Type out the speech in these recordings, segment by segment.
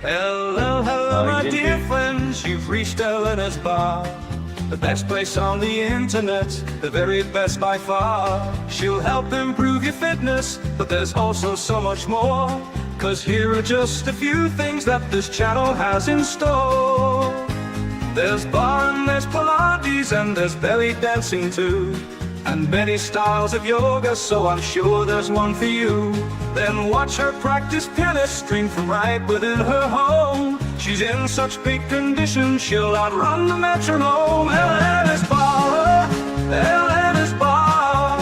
Hello, hello, my dear friends, you've reached Elena's bar. The best place on the internet, the very best by far. She'll help improve your fitness, but there's also so much more. 'Cause here are just a few things that this channel has in store. There's bar and there's Pilates and there's belly dancing too. And many styles of yoga, so I'm sure there's one for you. Then watch her practice pianist string from right within her home. She's in such big condition, she'll outrun the metronome. Elena's Bar, Elena's Bar.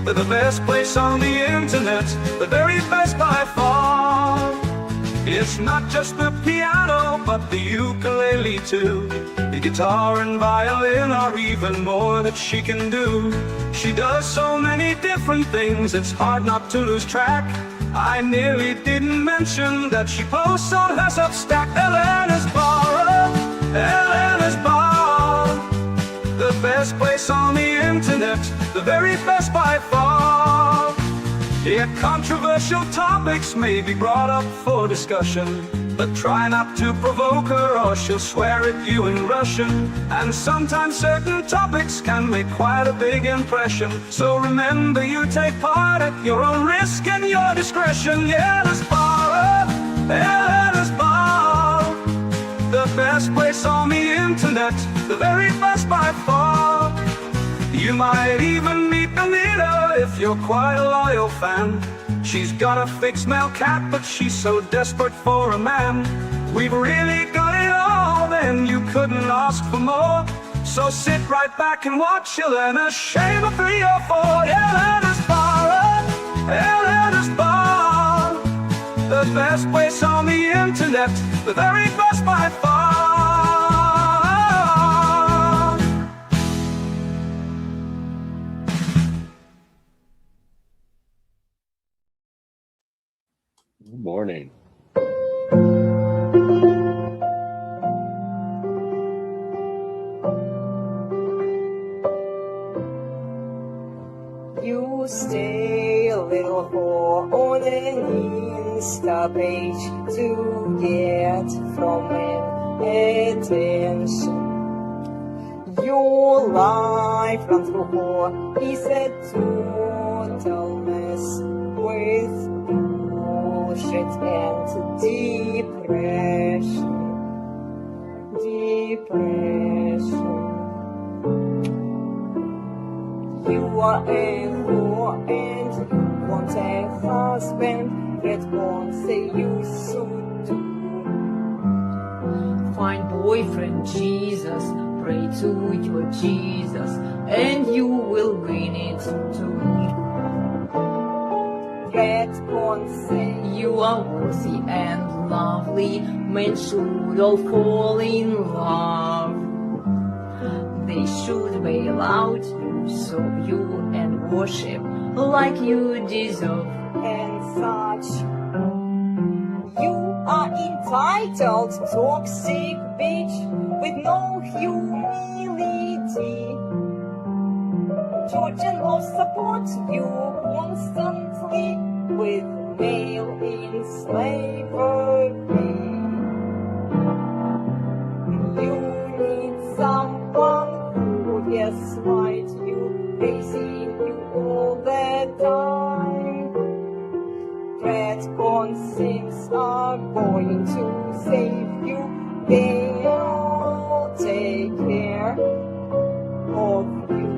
They're the best place on the internet, the very best by far. It's not just the piano, but the ukulele too. The guitar and violin are even more that she can do. She does so many different things, it's hard not to lose track. I nearly didn't mention that she posts on her Substack. Elena's Bar, Elena's Bar. The best place on the internet, the very best by far. Yeah, controversial topics may be brought up for discussion, but try not to provoke her or she'll swear at you in Russian. And sometimes certain topics can make quite a big impression. So remember, you take part at your own risk and your discretion. Yeah, Elena's Bar, Elena's Bar. The best place on the internet, the very best by far. You might even meet Anita if you're quite a loyal fan. She's got a fixed male cat, but she's so desperate for a man. We've really got it all, then you couldn't ask for more. So sit right back and watch Elena shave a 3 or 4. Elena's Bar, Elena's Bar. The best place on the internet, the very best by far. Good morning. You stay a little more on an Insta page to get from an attention. Your life runs through whore is a total mess with bullshit and depression. You are a whore and you want a husband that won't say you should do. Find boyfriend Jesus, pray to your Jesus, and you will win it too. That won't say you are worthy and lovely, men should all fall in love. They should bail out you, serve you and worship like you deserve. and such. You are entitled, toxic bitch with no humility. Church and law support you constantly with male in slavery. You need someone who gaslights you, praising you all the time. Dread conscience are going to save you. They'll take care of you.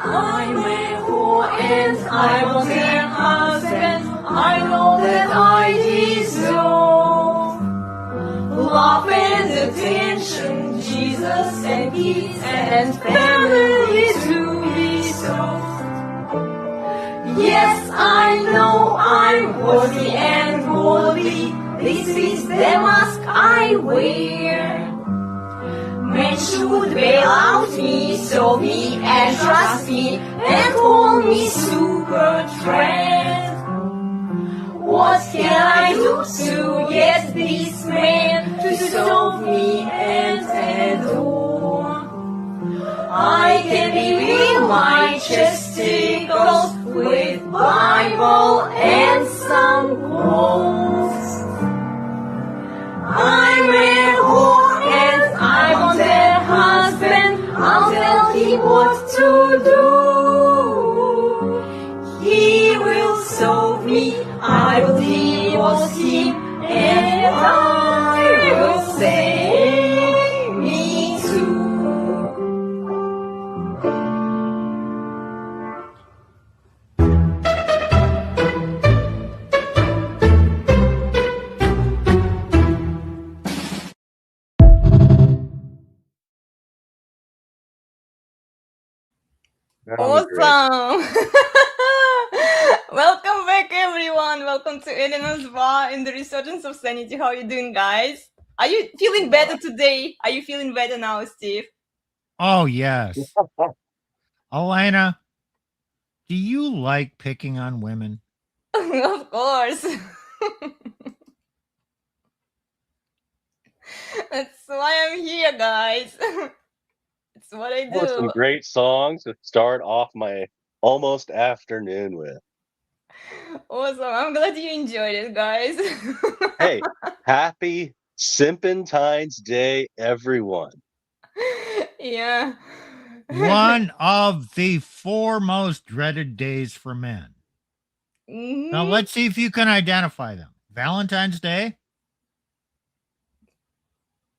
I'm a whore and I want a husband. I know that I deserve love and attention, Jesus and kids and family to be served. Yes, I know I'm worthy and holy. This is the mask I wear. Men should bail out me, serve me and trust me and call me super trend. What can I do to get this man to serve me and adore? I can be with my chesticles with Bible I'm great. Awesome! Welcome back, everyone. Welcome to Eleanor's Bar in the Resurgence of Sanity. How are you doing, guys? Are you feeling better today? Are you feeling better now, Steve? Oh, yes. Elena, do you like picking on women? Of course. That's why I'm here, guys. It's what I Oh, some do. great songs to start off my almost afternoon with. Awesome. I'm glad you enjoyed it, guys. Hey, happy Simpentine's Day, everyone. Yeah. One of the 4 most dreaded days for men. Now, Mhm. let's see if you can identify them. Valentine's Day.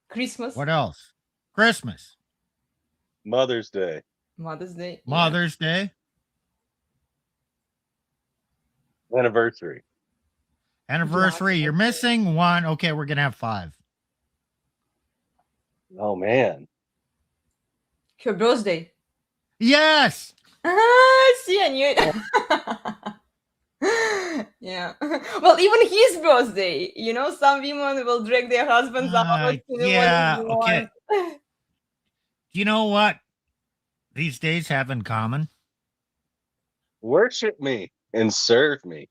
Christmas, What else? Christmas. Mother's Day. Mother's Day. Yeah. Mother's Day. Anniversary. Anniversary. You're missing one. Okay, we're going to have 5. Oh, man. Her birthday. Yes. See, I knew it. Yeah. Well, even his birthday. You know, some women will drag their husbands out to do what Yeah. they Okay. want. You know what these days have in common? Worship me and serve me.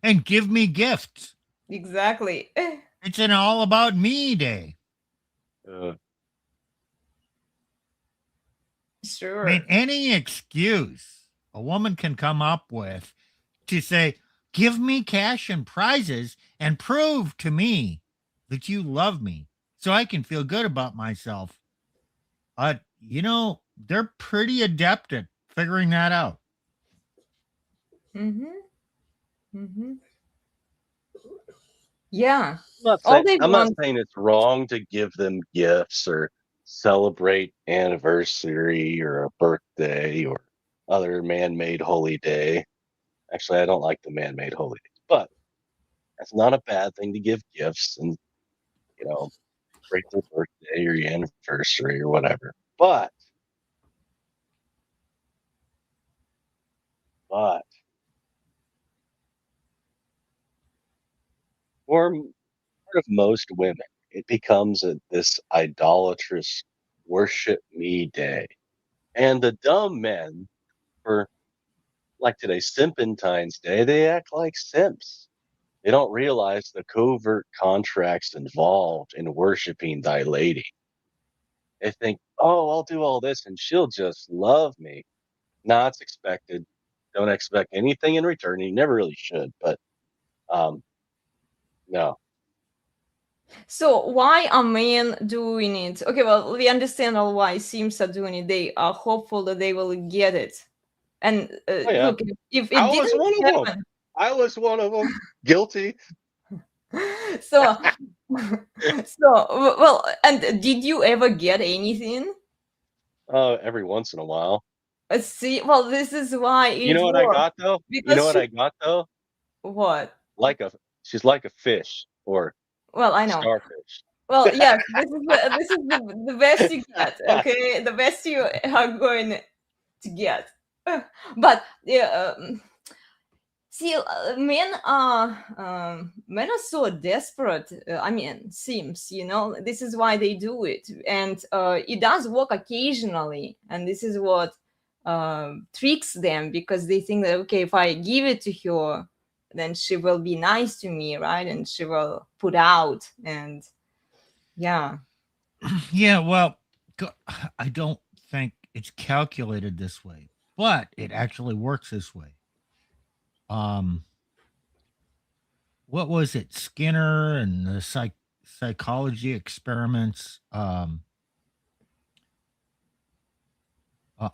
And give me gifts. Exactly. It's an all about me day. Uh, Sure. I mean, any excuse a woman can come up with to say, give me cash and prizes and prove to me that you love me so I can feel good about myself. They're pretty adept at figuring that out. Mm-hmm. Mm-hmm. Yeah. I'm not All saying they I'm not want. saying it's wrong to give them gifts or celebrate anniversary or a birthday or other man-made holy day. Actually, I don't like the man-made holy days, but that's not a bad thing to give gifts and celebrate their birthday or your anniversary or whatever. But for part of most women, it becomes this idolatrous worship me day. And the dumb men, for like today, Simpentine's Day, they act like simps. They don't realize the covert contracts involved in worshiping thy lady. They think, oh, I'll do all this and she'll just love me. Nah, it's expected. Don't expect anything in return. You never really should, but um, no. So why are men doing it? Okay, well, we understand all why Sims are doing it. They are hopeful that they will get it. And Oh yeah, look, if I it was didn't one of them. happen, I was one of them. Guilty. so well, and did you ever get anything? Every once in a while. See, well, this is why You it know what I works got though? You know because what I got though? what? Like a she's like a fish or Well, I a know. starfish. Well, yes, this is the best you get. Okay, the best you are going to get. But yeah, see, men are so desperate. I mean, seems this is why they do it, and it does work occasionally, and this is what tricks them because they think that okay, if I give it to her, then she will be nice to me, right? And she will put out, and yeah. Yeah, well, I don't think it's calculated this way, but it actually works this way. Um, what was it? Skinner and the psychology experiments.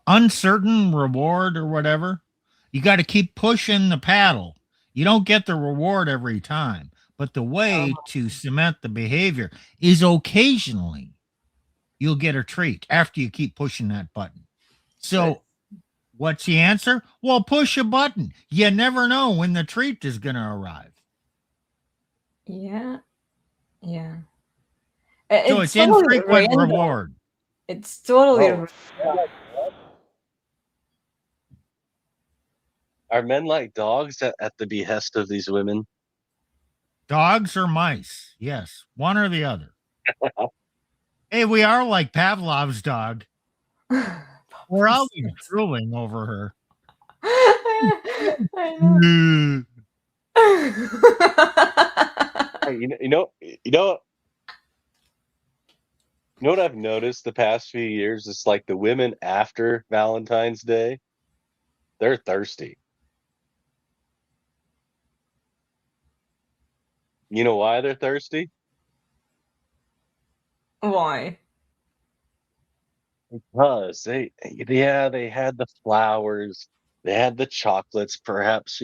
Uncertain reward or whatever. You got to keep pushing the paddle. You don't get the reward every time, but the way to cement the behavior is occasionally you'll get a treat after you keep pushing that button. So, what's the answer? Well, push a button. You never know when the treat is going to arrive. Yeah, yeah. So It's it's totally infrequent random. reward. It's totally Oh, Are men like dogs at the behest of these women? Dogs or mice? Yes, one or the other. Hey, we are like Pavlov's dog. We're always drooling over her. I know. Mm. Hey, you know what I've noticed the past few years? It's like the women after Valentine's Day, they're thirsty. You know why they're thirsty? Why? Because they had the flowers, they had the chocolates, perhaps,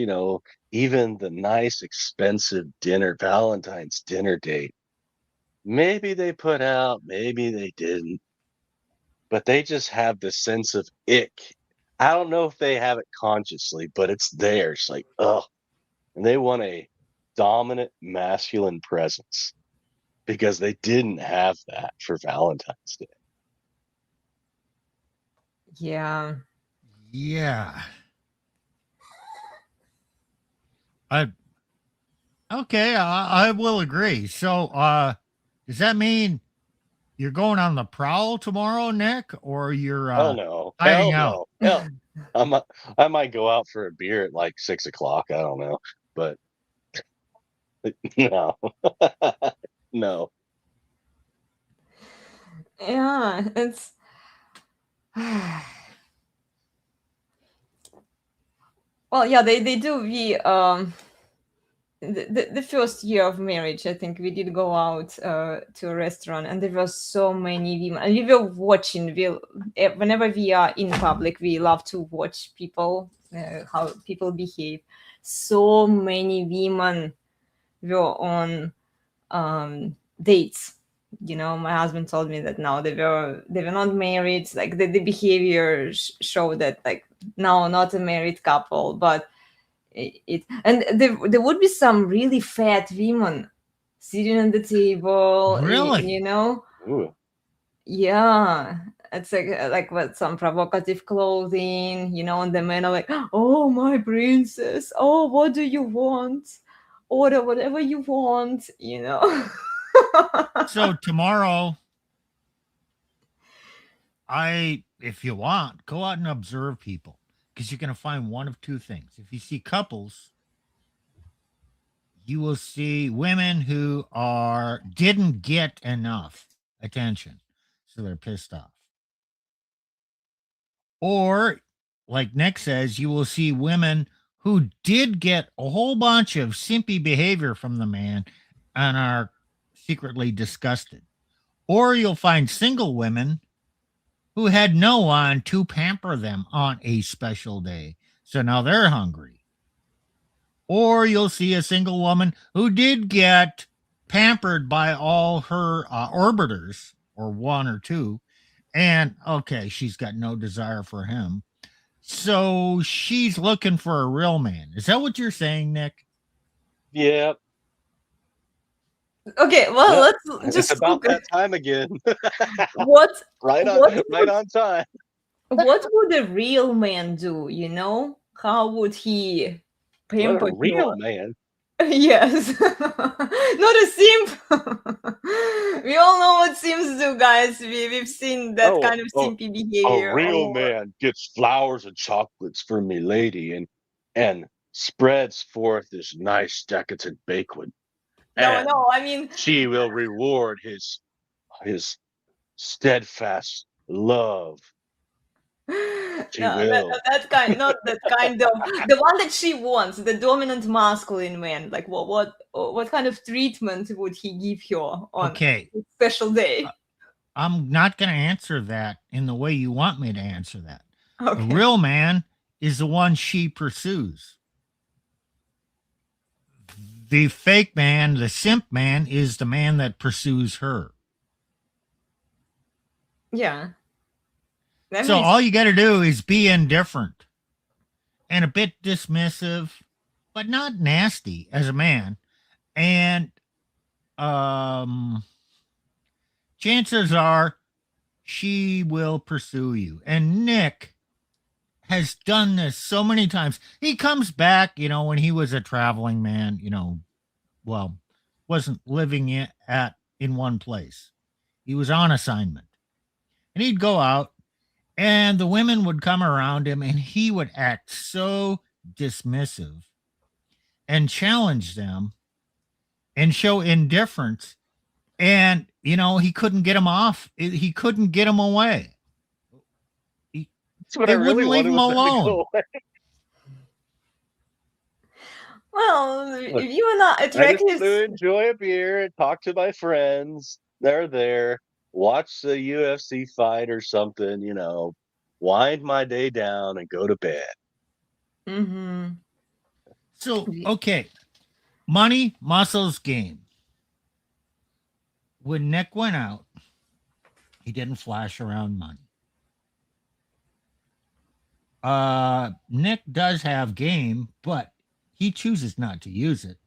even the nice expensive dinner, Valentine's dinner date. Maybe they put out, maybe they didn't, but they just have this sense of ick. I don't know if they have it consciously, but it's there. It's like, ugh. And they want a dominant masculine presence because they didn't have that for Valentine's Day. Yeah. Yeah. I Okay, I will agree. So, does that mean you're going on the prowl tomorrow, Nick, or you're Hell no. hiding Hell out? no. Hell, I might, I might go out for a beer at like 6 o'clock. I don't know, but no, no. Yeah, it's well, yeah, they do. The first year of marriage, I think we did go out to a restaurant, and there were so many women, and we were watching. Whenever we are in public, we love to watch people, how people behave. So many women were on dates. My husband told me that now they were not married. Like the behavior showed that, like, no, not a married couple, but and there would be some really fat women sitting on the table, Really? Ooh. yeah. It's like what, some provocative clothing, and the men are like, oh, my princess, oh, what do you want? Order whatever you want. So tomorrow, if you want, go out and observe people because you're going to find one of two things. If you see couples, you will see women who didn't get enough attention, so they're pissed off. Or, like Nick says, you will see women who did get a whole bunch of simpy behavior from the man and are secretly disgusted. Or you'll find single women who had no one to pamper them on a special day. So now they're hungry. Or you'll see a single woman who did get pampered by all her orbiters, or one or two. And okay, she's got no desire for him. So she's looking for a real man. Is that what you're saying, Nick? Yep. Okay, well, Yep. let's It's just about Google that time again. what Right on, what right on time. what would a real man do? How would he What a pamper real you? man. Yes. Not a simp. We all know what simps do, guys. We've seen that Oh, kind of oh, simpy a behavior. real Oh. man gets flowers and chocolates for me lady and spreads forth this nice decadent banquet. No, And no, I mean, she will reward his steadfast love. She no, will. not that kind of, the one that she wants, the dominant masculine man. Like, what kind of treatment would he give her on Okay. a special day? I'm not going to answer that in the way you want me to answer that. A Okay. real man is the one she pursues. The fake man, the simp man, is the man that pursues her. Yeah. That So makes all you got to do is be indifferent and a bit dismissive, but not nasty as a man. And chances are she will pursue you. And Nick has done this so many times. He comes back, when he was a traveling man, well, wasn't living in one place. He was on assignment. And he'd go out and the women would come around him and he would act so dismissive and challenge them and show indifference. And, he couldn't get him off. He couldn't get him away. That's what I They really wouldn't leave wanted him was them to alone. go away. Well, Look, if you are not I just attracted, want to enjoy a beer and talk to my friends. They're there, watch the UFC fight or something, wind my day down and go to bed. mm-hmm. So, okay, money, muscles, game. When Nick went out, he didn't flash around money. Nick does have game, but he chooses not to use it.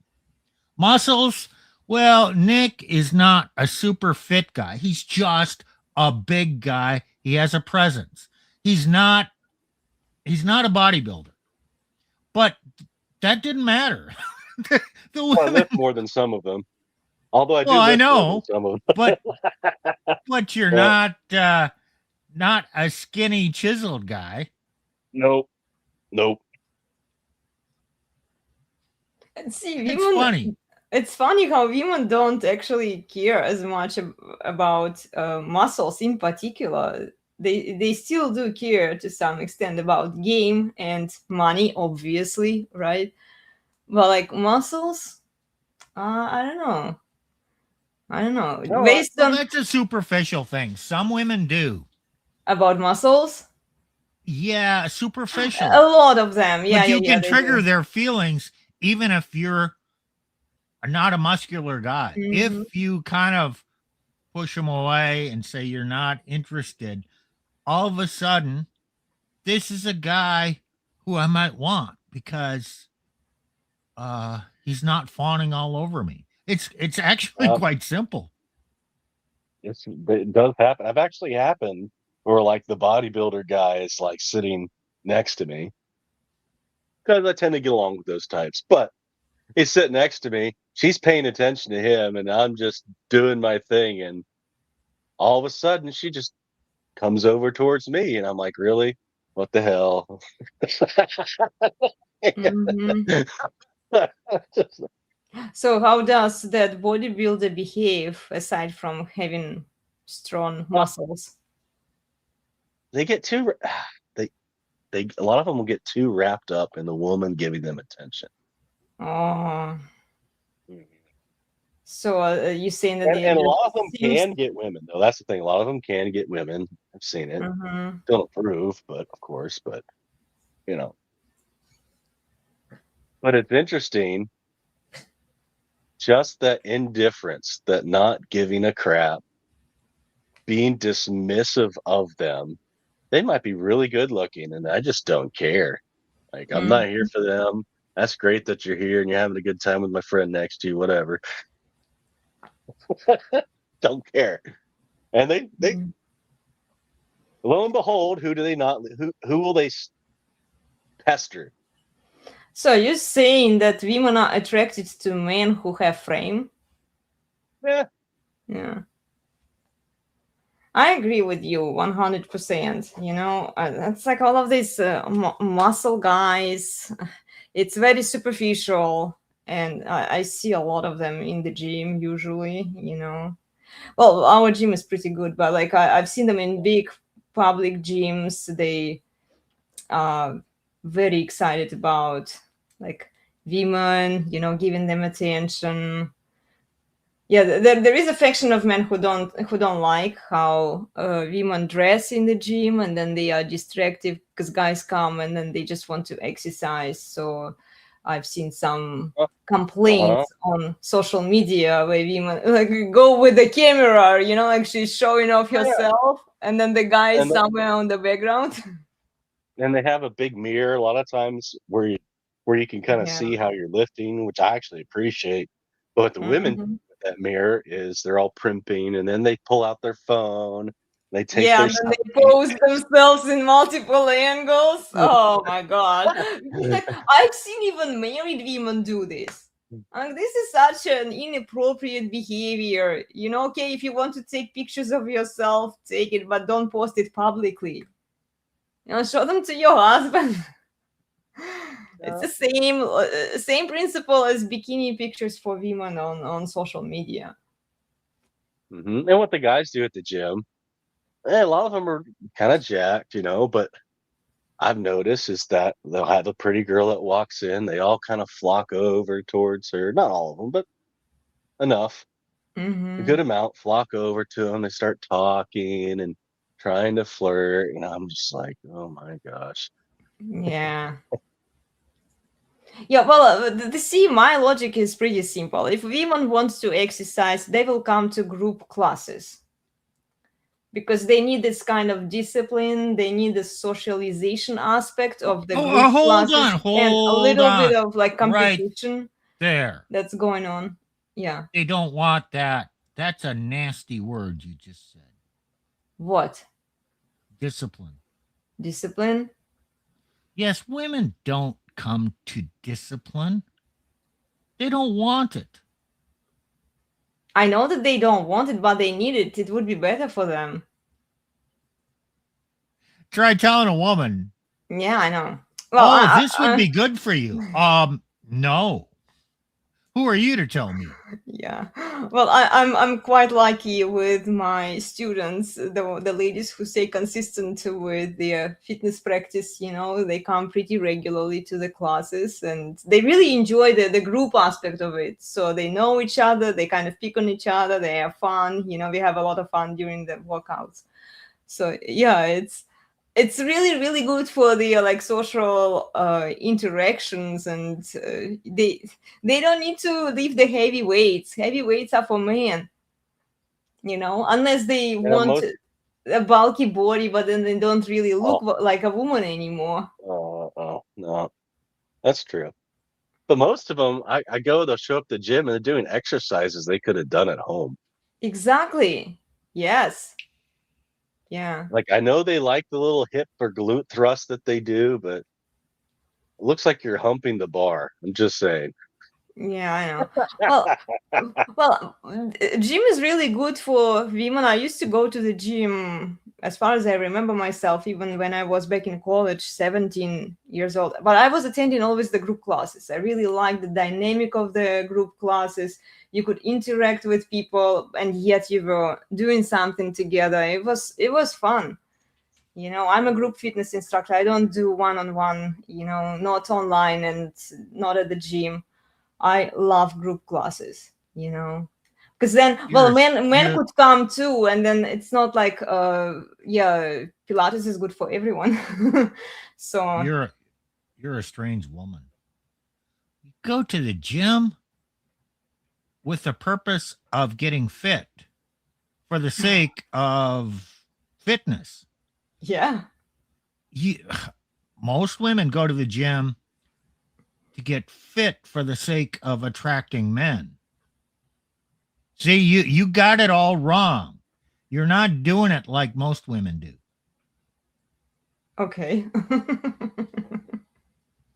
Muscles, well, Nick is not a super fit guy. He's just a big guy. He has a presence. He's not a bodybuilder. But that didn't matter. the Well, I women, lift more than some of them. Although I do well, I lift more than know, some of them. but you're Yeah. not a skinny chiseled guy. Nope. Nope. See, It's women. funny. It's funny how women don't actually care as much about muscles in particular. They still do care to some extent about game and money, obviously, right? But like muscles, I don't know. I don't know. No, Based Well, on that's a superficial thing. Some women do. about muscles, Yeah, a superficial. lot of them, yeah, But yeah, you yeah, can they trigger do. their feelings even if you're not a muscular guy. Mhm. If you kind of push them away and say you're not interested, all of a sudden, this is a guy who I might want because he's not fawning all over me. It's actually uh, quite simple. it does happen. I've actually happened where like the bodybuilder guy is like sitting next to me because I tend to get along with those types. But he's sitting next to me. She's paying attention to him, and I'm just doing my thing. And all of a sudden, she just comes over towards me, and I'm like, "Really? What the hell?" Mhm. So how does that bodybuilder behave aside from having strong muscles? They get too they a lot of them will get too wrapped up in the woman giving them attention. Oh, Mhm. so you saying that And they and a just lot of them seems. can get women though. That's the thing. A lot of them can get women. I've seen it. Mhm. Don't approve, but of course, but you know. But it's interesting, just that indifference, that not giving a crap, being dismissive of them. They might be really good looking and I just don't care. Like I'm not here Mhm. for them. That's great that you're here and you're having a good time with my friend next to you, whatever. Don't care. And they Mhm. lo and behold, who do they not who will they pester? So you're saying that women are attracted to men who have frame? Yeah, Yeah. I agree with you 100%. It's like all of these muscle guys. It's very superficial, and I see a lot of them in the gym usually. Well, our gym is pretty good, but like I've seen them in big public gyms. They are very excited about like women, giving them attention. Yeah, there is a faction of men who don't like how women dress in the gym, and then they are distracted because guys come and then they just want to exercise. So I've seen some uh-huh. complaints on social media where women like go with the camera, like she's showing off Oh, yeah. herself, and then the guy is And somewhere on the background. and they have a big mirror a lot of times where you can kind of Yeah. see how you're lifting, which I actually appreciate. But the women Mhm. with that mirror is they're all primping and then they pull out their phone They take Yeah, their and then they selfie. pose themselves in multiple angles. Oh my god. Like, I've seen even married women do this. This is such an inappropriate behavior. Okay, if you want to take pictures of yourself, take it, but don't post it publicly. Show them to your husband. It's the same principle as bikini pictures for women on social media. And what the guys do at the gym, a lot of them are kind of jacked, but I've noticed is that they'll have a pretty girl that walks in, they all kind of flock over towards her. Not all of them, but enough, a Mm-hmm. good amount flock over to them. They start talking and trying to flirt. I'm just like, oh my gosh. Yeah. Yeah, well, see, my logic is pretty simple. If women want to exercise, they will come to group classes because they need this kind of discipline. They need the socialization aspect of the group Hold classes on, and a hold little bit on. of like Right competition there. that's going on. Yeah. They don't want that. That's a nasty word you just said. What? Discipline. Discipline? Yes, women don't come to discipline. They don't want it. I know that they don't want it, but they need it. It would be better for them. Try telling a woman, Yeah, I know. Well, "Oh, this would be good for you." No. Who are you to tell me? yeah. Well, I'm quite lucky with my students, the ladies who stay consistent with their fitness practice. They come pretty regularly to the classes, and they really enjoy the group aspect of it. So they know each other, they kind of pick on each other, they have fun. We have a lot of fun during the workouts. So yeah, it's really really good for the like social interactions, and they don't need to lift the heavy weights. Heavy weights are for men, unless they want Most, a bulky body, but then they don't really look oh, like a woman anymore. no, that's true. But most of them, I go, they'll show up at the gym and they're doing exercises they could have done at home. Exactly. Yes. Yeah. Like, I know they like the little hip or glute thrust that they do, but it looks like you're humping the bar. I'm just saying. Yeah, I know. Well, gym is really good for women. I used to go to the gym, as far as I remember myself, even when I was back in college, 17 years old. But I was attending always the group classes. I really liked the dynamic of the group classes. You could interact with people, and yet you were doing something together. It was fun. I'm a group fitness instructor. I don't do one-on-one, not online and not at the gym. I love group classes, because then, well, You're men you're could come too, and then it's not like, yeah, Pilates is good for everyone. So you're you're a strange woman. You go to the gym with the purpose of getting fit for the sake of fitness. yeah, You, most women go to the gym to get fit for the sake of attracting men. See, you got it all wrong. You're not doing it like most women do. okay.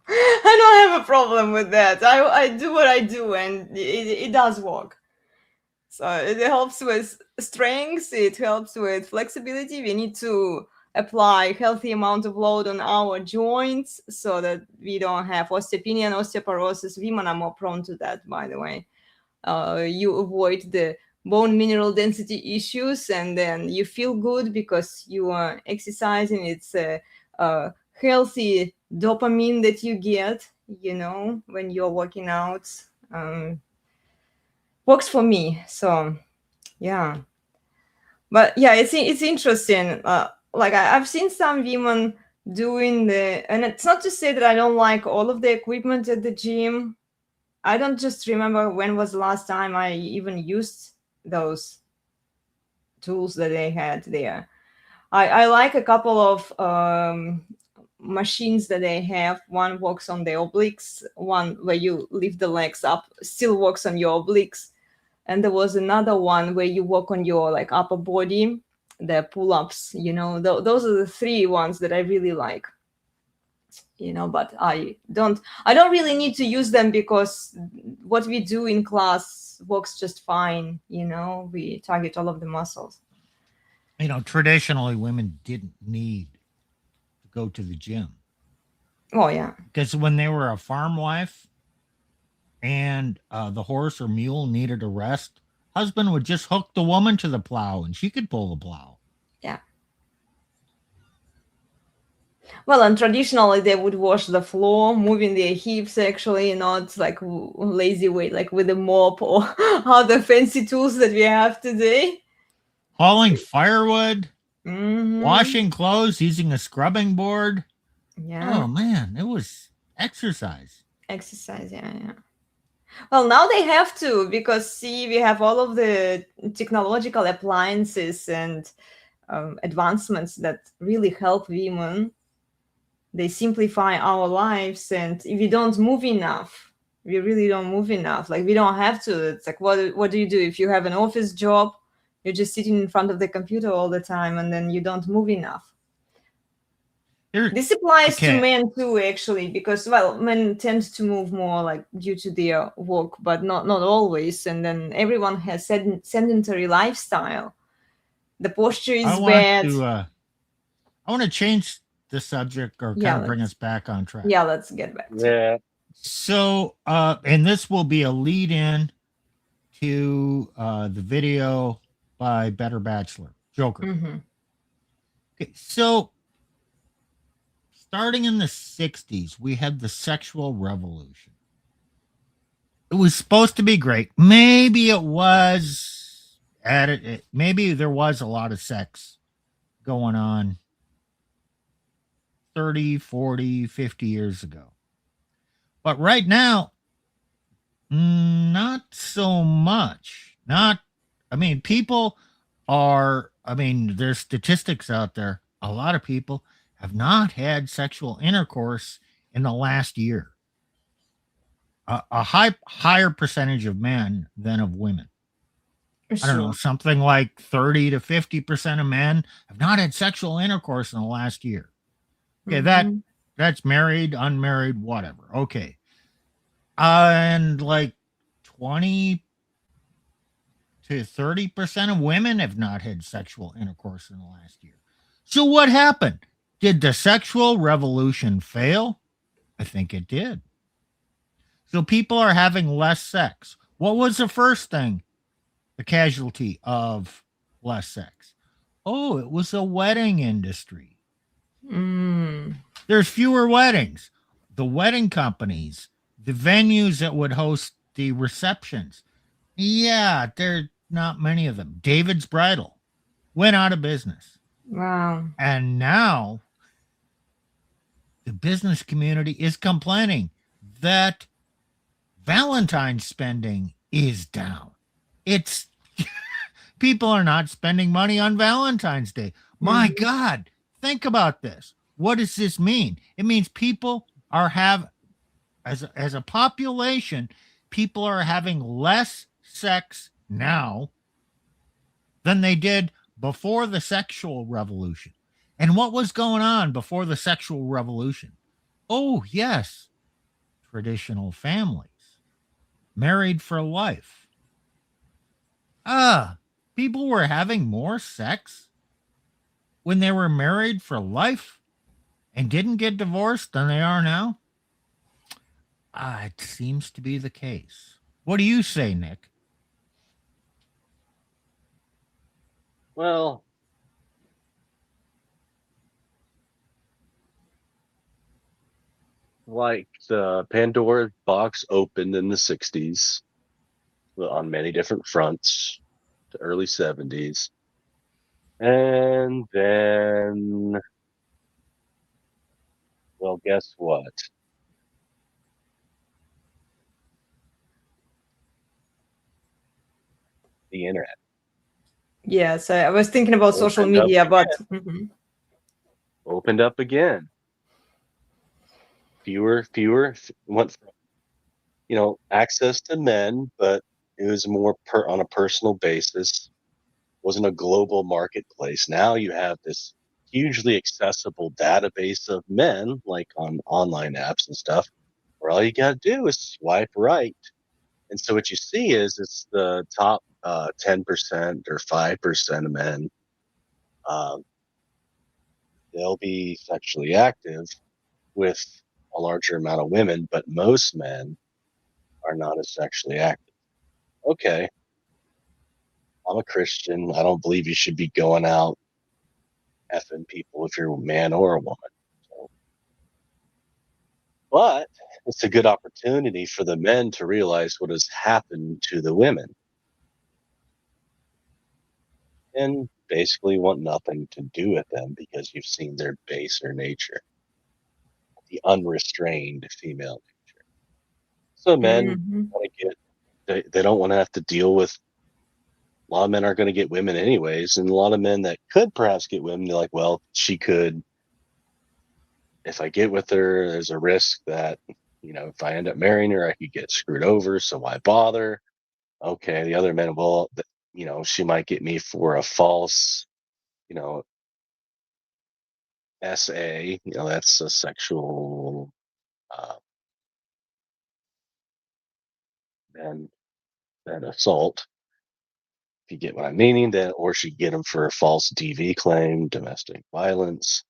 I don't have a problem with that. I do what I do, and it does work. So it helps with strength, it helps with flexibility. We need to apply healthy amount of load on our joints so that we don't have osteopenia and osteoporosis. Women are more prone to that, by the way. You avoid the bone mineral density issues, and then you feel good because you are exercising. It's a healthy dopamine that you get, when you're working out. Works for me. So yeah, but yeah, it's interesting. Like I've seen some women doing and it's not to say that I don't like all of the equipment at the gym. I don't just remember when was the last time I even used those tools that they had there. I like a couple of machines that they have. One works on the obliques, one where you lift the legs up, still works on your obliques. And there was another one where you work on your like upper body. the pull-ups, those are the three ones that I really like, but I don't really need to use them because what we do in class works just fine. We target all of the muscles. Traditionally women didn't need to go to the gym Oh yeah. because when they were a farm wife and the horse or mule needed a rest, husband would just hook the woman to the plow and she could pull the plow. Yeah. Well, and traditionally they would wash the floor, moving their hips actually, not like lazy way, like with a mop or other fancy tools that we have today. Hauling firewood, Mm-hmm. washing clothes, using a scrubbing board. Yeah. Oh man, it was exercise. Exercise, yeah. Well, now they have to, because see, we have all of the technological appliances and advancements that really help women. They simplify our lives, and if we don't move enough, we really don't move enough. Like we don't have to. It's like what do you do if you have an office job? You're just sitting in front of the computer all the time, and then you don't move enough. This applies to men too, actually, because men tend to move more like due to their work, but not always. And then everyone has sedentary lifestyle. The posture is bad. I want to change the subject or kind of bring us back on track. Yeah, let's get back to Yeah. So, and this will be a lead in to the video by Better Bachelor, Joker. Mm-hmm. Okay, so starting in the 60s, we had the sexual revolution. It was supposed to be great. Maybe it was maybe there was a lot of sex going on 30, 40, 50 years ago. But right now, not so much. People are, there's statistics out there. A lot of people have not had sexual intercourse in the last year. A higher percentage of men than of women. Sure. I don't know, something like 30 to 50% of men have not had sexual intercourse in the last year. Okay, that's married, unmarried, whatever. Okay. And like 20 to 30% of women have not had sexual intercourse in the last year. So what happened? Did the sexual revolution fail? I think it did. So people are having less sex. What was the first thing? The casualty of less sex. Oh, it was the wedding industry. There's fewer weddings. The wedding companies, the venues that would host the receptions. Yeah, there are not many of them. David's Bridal went out of business. Wow. And now the business community is complaining that Valentine's spending is down. It's people are not spending money on Valentine's Day. My God, think about this. What does this mean? It means people are as a population, people are having less sex now than they did before the sexual revolution. And what was going on before the sexual revolution? Oh, yes, traditional families, married for life. People were having more sex when they were married for life and didn't get divorced than they are now. It seems to be the case. What do you say, Nick? Well, like the Pandora's box opened in the 60s on many different fronts, the early 70s. And then, well, guess what? The internet. Yes, I was thinking about social media, but opened up again. Fewer went from, access to men, but it was more on a personal basis. wasn't a global marketplace. Now you have this hugely accessible database of men, like on online apps and stuff, where all you got to do is swipe right. And so what you see is it's the top 10% or 5% of men. Um, they'll be sexually active with a larger amount of women, but most men are not as sexually active. Okay, I'm a Christian. I don't believe you should be going out effing people if you're a man or a woman. So, but it's a good opportunity for the men to realize what has happened to the women and basically want nothing to do with them because you've seen their baser nature, the unrestrained female nature. So men Mhm. want to get, they don't want to have to deal with, a lot of men aren't going to get women anyways. And a lot of men that could perhaps get women, they're like, well, she could, if I get with her, there's a risk that, if I end up marrying her, I could get screwed over. So why bother? Okay. The other men, well, she might get me for a false, you know, SA, that's a sexual, uh, and assault. If you get what I'm meaning, then, or she get them for a false DV claim, domestic violence.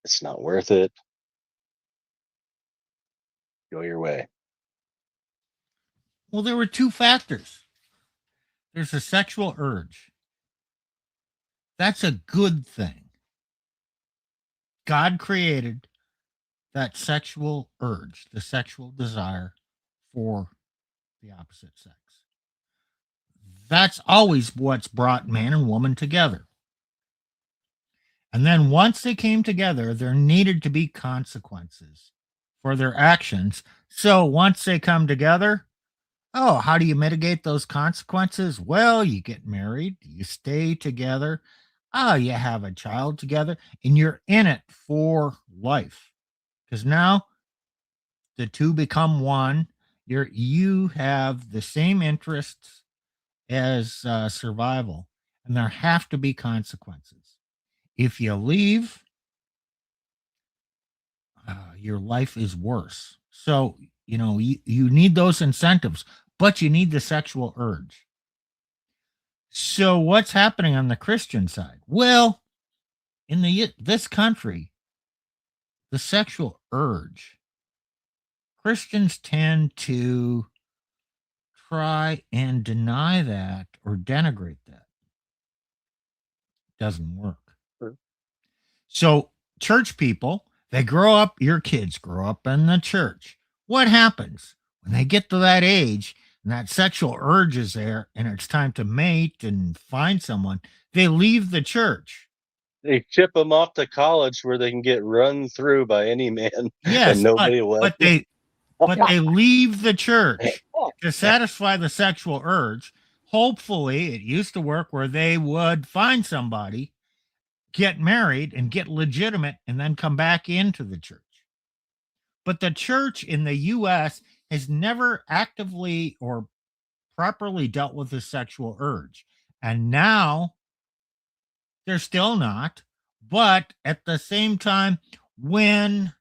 It's not worth it. Go your way. Well, there were two factors. There's a sexual urge. That's a good thing. God created that sexual urge, the sexual desire for the opposite sex. That's always what's brought man and woman together. And then once they came together, there needed to be consequences for their actions. So once they come together, oh, how do you mitigate those consequences? Well, you get married, you stay together, oh, you have a child together, and you're in it for life. Because now the two become one. You have the same interests as survival, and there have to be consequences. If you leave, your life is worse. So, you need those incentives, but you need the sexual urge. So, what's happening on the Christian side? Well, in this country, the sexual urge, Christians tend to try and deny that or denigrate that. Doesn't work. Sure. So, church people, your kids grow up in the church. What happens when they get to that age and that sexual urge is there and it's time to mate and find someone? They leave the church. They ship them off to college where they can get run through by any man and Yes, but nobody will. but they leave the church to satisfy the sexual urge. Hopefully, it used to work where they would find somebody, get married, and get legitimate, and then come back into the church. But the church in the US has never actively or properly dealt with the sexual urge. And now they're still not. But at the same time, when,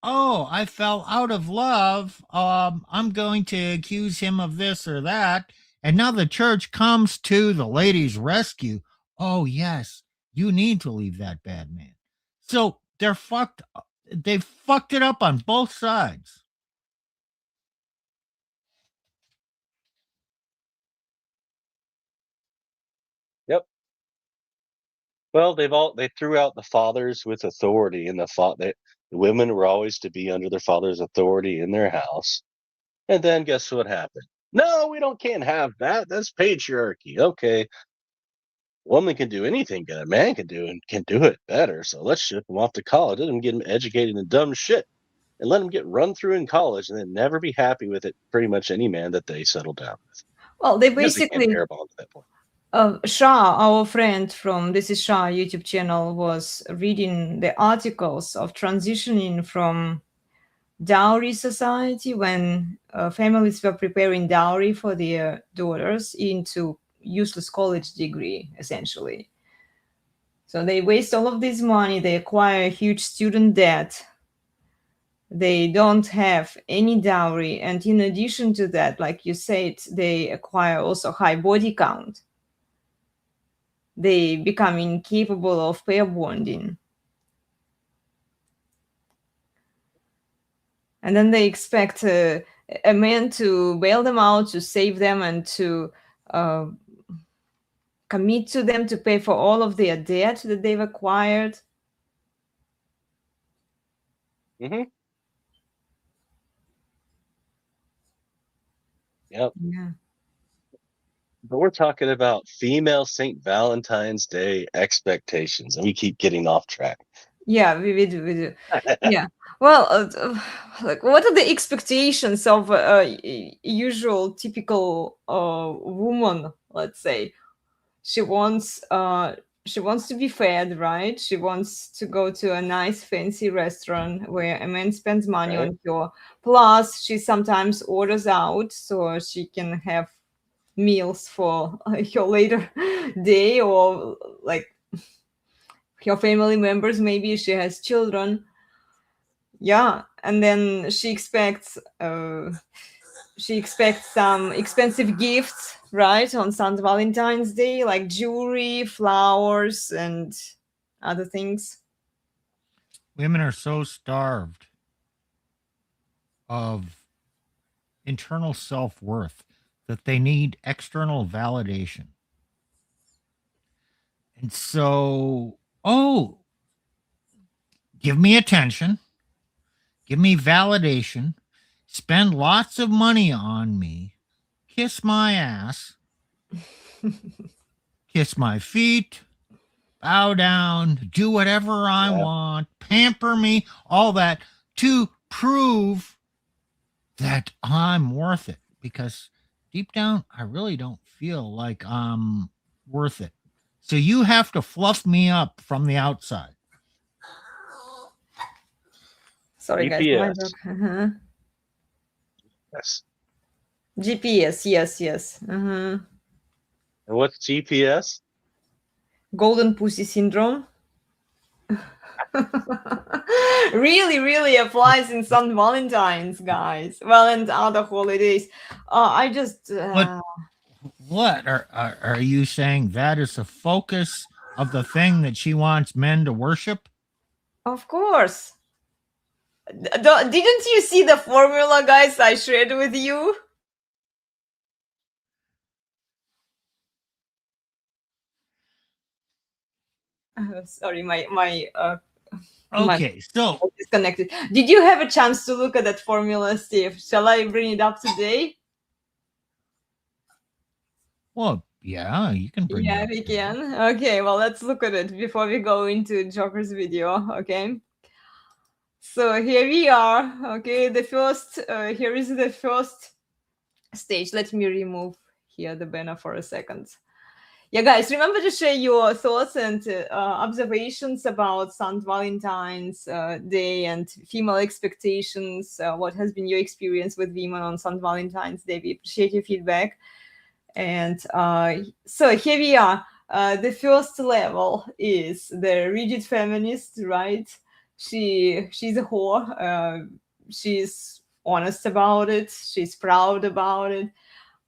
oh, I fell out of love, I'm going to accuse him of this or that. And now the church comes to the lady's rescue. Oh, yes, you need to leave that bad man. So they're fucked. They fucked it up on both sides. Yep. Well, they threw out the fathers with authority, and the women were always to be under their father's authority in their house. And then guess what happened? No, can't have that. That's patriarchy. Okay, woman can do anything that a man can do and can do it better. So let's ship them off to college. Let them get them educated in dumb shit and let them get run through in college and then never be happy with it. Pretty much any man that they settle down with. Well, they Because they can't basically pair bond at that point. Shah, our friend from This Is Shah YouTube channel, was reading the articles of transitioning from dowry society when families were preparing dowry for their daughters into useless college degree, essentially. So they waste all of this money, they acquire huge student debt, they don't have any dowry, and in addition to that, like you said, they acquire also high body count. They become incapable of pair bonding. And then they expect a man to bail them out, to save them, and to commit to them to pay for all of their debt that they've acquired. Hmm. Yep. Yeah. But we're talking about female St. Valentine's Day expectations, and we keep getting off track. Yeah, we do. Yeah. Well, like, what are the expectations of a usual, typical woman? Let's say she wants to be fed, right? She wants to go to a nice, fancy restaurant where a man spends money Right? on her. Plus, she sometimes orders out so she can have meals for her later day, or like her family members. Maybe she has children. Yeah, and then she expects some expensive gifts, right, on St. Valentine's Day, like jewelry, flowers, and other things. Women are so starved of internal self-worth that they need external validation. And so, oh, give me attention, give me validation, spend lots of money on me, kiss my ass, kiss my feet, bow down, do whatever I Yeah. want, pamper me, all that, to prove that I'm worth it. Because deep down, I really don't feel like I'm worth it. So you have to fluff me up from the outside. Sorry, guys, my dog. GPS. Yes. GPS, yes. And what's GPS? Golden pussy syndrome. Really applies in St. Valentine's, guys. Well, and other holidays. I just What are you saying? That is the focus of the thing that she wants men to worship? of course. Didn't you see the formula, guys, I shared with you? Sorry, my Okay, so disconnected. Did you have a chance to look at that formula, Steve? Shall I bring it up today? well, yeah, you can bring it Yeah, up we today. can. Okay, well, let's look at it before we go into Joker's video. Okay. So here we are. Okay, the first. Here is the first stage. Let me remove here the banner for a second. Yeah, guys, remember to share your thoughts and observations about St. Valentine's Day and female expectations. What has been your experience with women on St. Valentine's Day? We appreciate your feedback. And so here we are. The first level is the rigid feminist, right? She's a whore. She's honest about it. She's proud about it.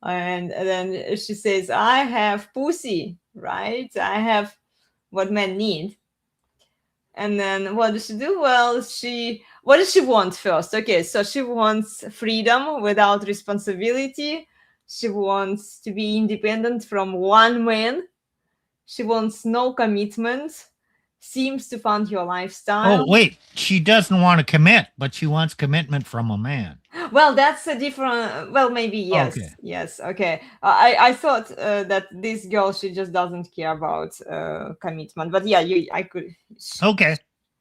And then she says, I have pussy, right? I have what men need. And then what does she do? Well, what does she want first? Okay, so she wants freedom without responsibility. She wants to be independent from one man. She wants no commitment. Seems to fund your lifestyle. Oh, wait, she doesn't want to commit, but she wants commitment from a man. Well, that's a different. Well, maybe yes, Okay. yes. Okay, I thought that this girl, she just doesn't care about commitment. But yeah, I could. Okay.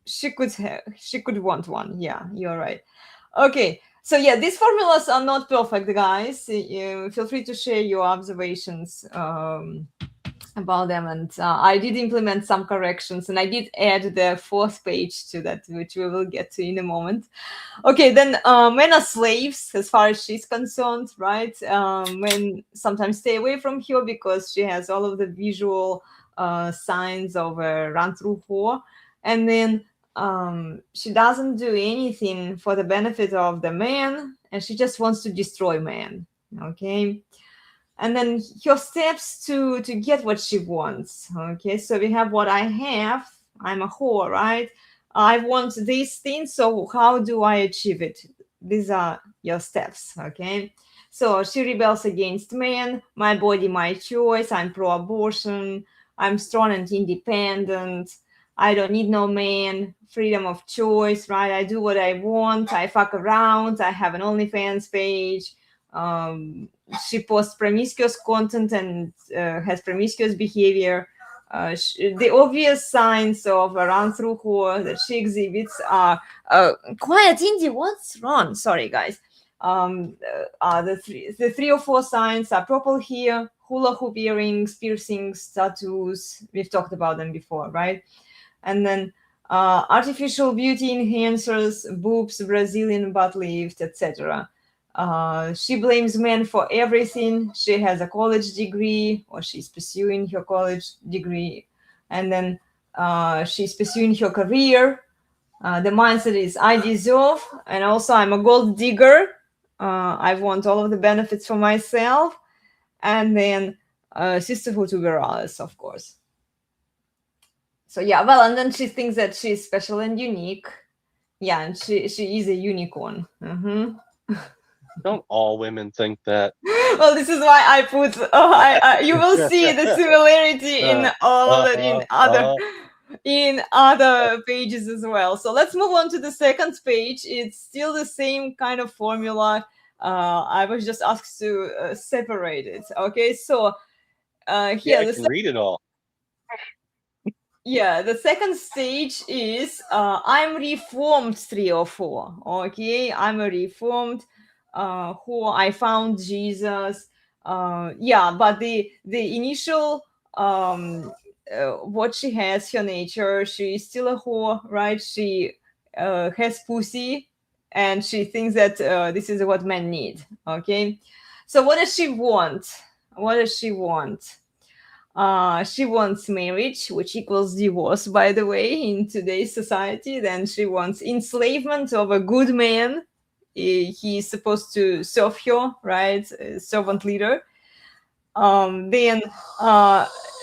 She could want one. Yeah, you're right. Okay, so yeah, these formulas are not perfect, guys. Feel free to share your observations about them, and I did implement some corrections, and I did add the fourth page to that, which we will get to in a moment. Okay, then men are slaves as far as she's concerned, right? Men sometimes stay away from her because she has all of the visual signs of a run-through whore, and then she doesn't do anything for the benefit of the man, and she just wants to destroy man. Okay, and then her steps to get what she wants. Okay, so we have what I have. I'm a whore, right? I want these things, so how do I achieve it? These are your steps. Okay, so she rebels against men. My body, my choice. I'm pro-abortion. I'm strong and independent. I don't need no man. Freedom of choice, right? I do what I want. I fuck around. I have an OnlyFans page. She posts promiscuous content and has promiscuous behavior. The obvious signs of a run-through whore that she exhibits are quiet, Indy. What's wrong? Sorry, guys. The three or four signs are purple hair, hula hoop earrings, piercings, tattoos. We've talked about them before, right? And then artificial beauty enhancers, boobs, Brazilian butt lift, etc. She blames men for everything. She has a college degree, or she's pursuing her college degree, and then she's pursuing her career. The mindset is I deserve, and also I'm a gold digger. I want all of the benefits for myself, and then sisterhood to Veralis, of course. So yeah, well, and then she thinks that she's special and unique. Yeah, and she is a unicorn. Don't all women think that? Well, this is why I put. You will see the similarity in all of it in other pages as well. So let's move on to the second page. It's still the same kind of formula. I was just asked to separate it. Okay, so here Yeah, I can read it all. yeah, the second stage is I'm reformed 304. Okay, I'm a reformed who I found Jesus. Yeah, but the initial what she has, her nature, she is still a whore, right? She has pussy, and she thinks that this is what men need. Okay, so what does she want? What does she want? She wants marriage, which equals divorce, by the way, in today's society. Then she wants enslavement of a good man. He's supposed to serve her, right? Servant leader. Then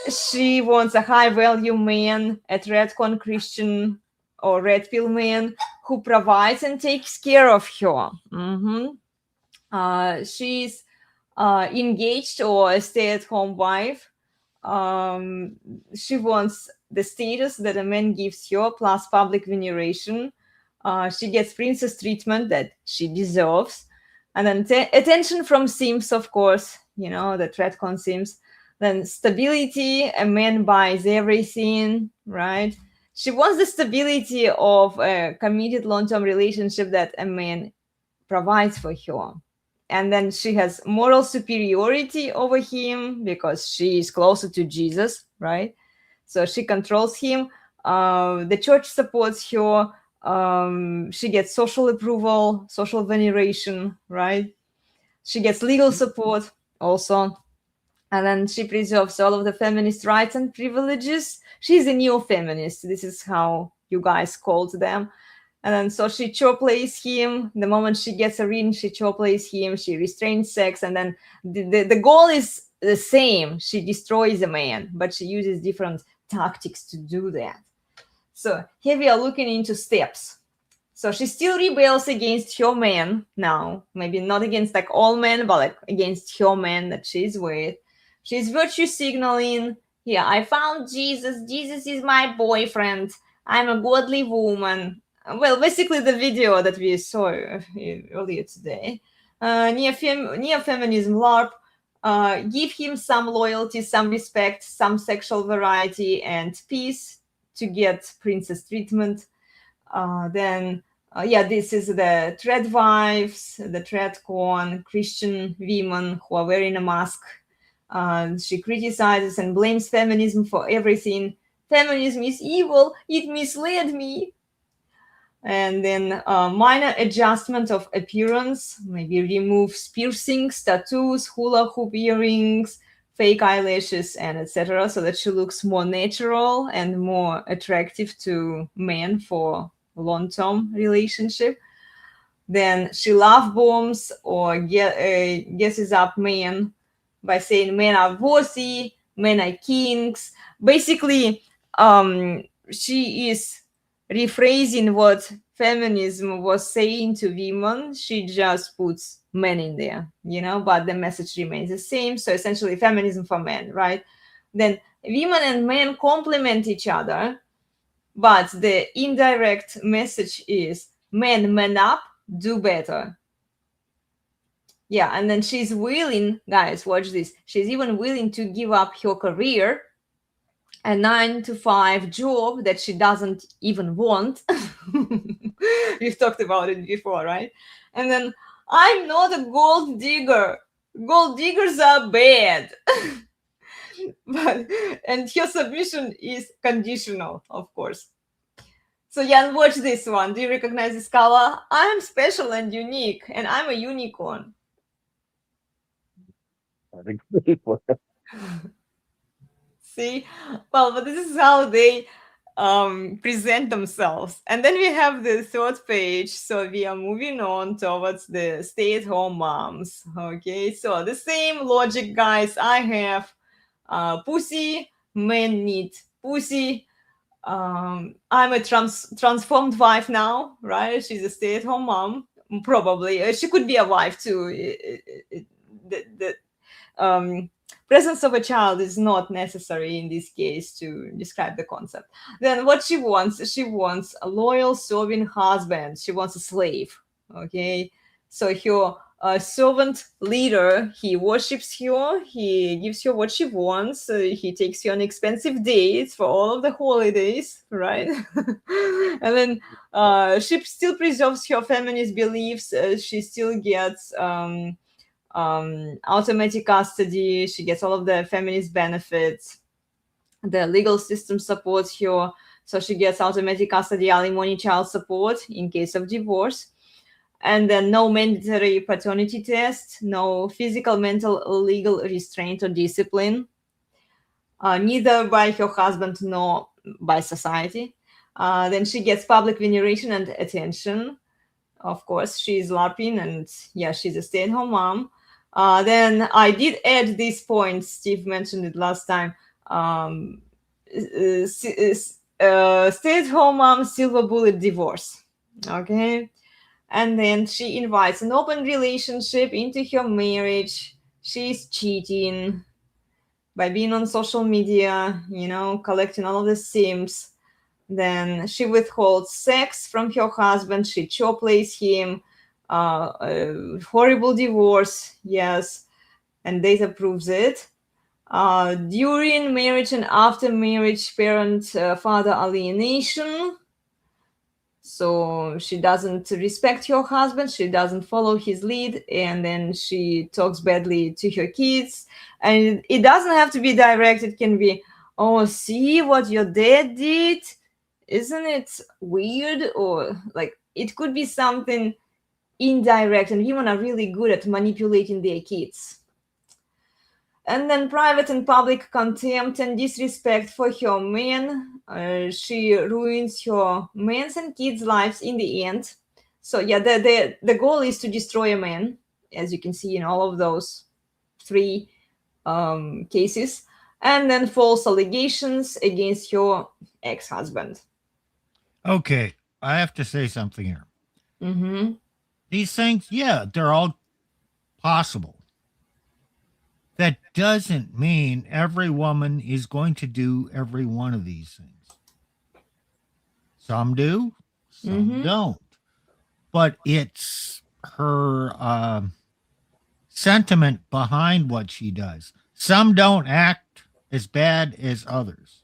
she wants a high value man, a Redcon Christian or Red Pill man who provides and takes care of her. She's engaged or a stay at home wife. She wants the status that a man gives her plus public veneration. She gets princess treatment that she deserves, and then attention from Sims, of course, you know, the Tredcon Sims. Then stability, a man buys everything, right? She wants the stability of a committed long-term relationship that a man provides for her. And then she has moral superiority over him because she is closer to Jesus, right? So she controls him. The church supports her. She gets social approval, social veneration, right? She gets legal support also. And then she preserves all of the feminist rights and privileges. She's a neo-feminist. This is how you guys called them. And then so she choplays him. The moment she gets a ring, she choplays him. She restrains sex. And then the goal is the same. She destroys a man, but she uses different tactics to do that. So here we are looking into steps. So she still rebels against her man now. Maybe not against like all men, but like against her man that she's with. She's virtue signaling. Yeah, I found Jesus. Jesus is my boyfriend. I'm a godly woman. Well, basically the video that we saw earlier today. Neo-feminism LARP. Give him some loyalty, some respect, some sexual variety, and peace to get princess treatment. This is the Tred wives, the Tredcon Christian women who are wearing a mask. She criticizes and blames feminism for everything. Feminism is evil, it misled me. And then minor adjustment of appearance, maybe removes piercings, tattoos, hula hoop earrings, fake eyelashes, and etc., so that she looks more natural and more attractive to men for long-term relationship. Then she love bombs or guesses up men by saying men are worthy, men are kings. Basically, she is rephrasing what feminism was saying to women. She just puts men in there, but the message remains the same. So essentially, feminism for men, right? Then women and men complement each other, but the indirect message is men, man up, do better. Yeah, and then she's willing, guys, watch this. She's even willing to give up her career, a 9 to 5 job that she doesn't even want. We've talked about it before, right? And then, I'm not a gold digger. Gold diggers are bad. And her submission is conditional, of course. So Jan, watch this one. Do you recognize this color? I'm special and unique, and I'm a unicorn. See, well, but this is how they present themselves. And then we have the third page. So we are moving on towards the stay-at-home moms. Okay, so the same logic, guys. I have pussy, men need pussy. I'm a transformed wife now, right? She's a stay-at-home mom. Probably she could be a wife too. The presence of a child is not necessary in this case to describe the concept. Then what she wants a loyal serving husband. She wants a slave. Okay, so her servant leader, he worships her, he gives her what she wants, he takes her on expensive dates for all of the holidays, right? And then she still preserves her feminist beliefs. She still gets automatic custody. She gets all of the feminist benefits. The legal system supports her, so she gets automatic custody, alimony, child support in case of divorce. And then no mandatory paternity test, no physical, mental, legal restraint or discipline, neither by her husband nor by society. Then she gets public veneration and attention. Of course, she's LARPing, and yeah, she's a stay-at-home mom. Then I did add this point. Steve mentioned it last time. Stay-at-home mom, silver bullet divorce. Okay. And then she invites an open relationship into her marriage. She's cheating by being on social media, collecting all of the sims. Then she withholds sex from her husband. She choplays him. Horrible divorce, yes, and data proves it. During marriage and after marriage, parent-father alienation. So she doesn't respect her husband, she doesn't follow his lead, and then she talks badly to her kids. And it doesn't have to be direct, it can be, oh, see what your dad did? Isn't it weird? Or like, it could be something indirect, and women are really good at manipulating their kids. And then private and public contempt and disrespect for her men. She ruins her men's and kids' lives in the end. So yeah, the goal is to destroy a man, as you can see in all of those three cases. And then false allegations against her ex-husband. Okay, I have to say something here. Mm-hmm. These things, yeah, they're all possible. That doesn't mean every woman is going to do every one of these things. Some do, some don't. But it's her sentiment behind what she does. Some don't act as bad as others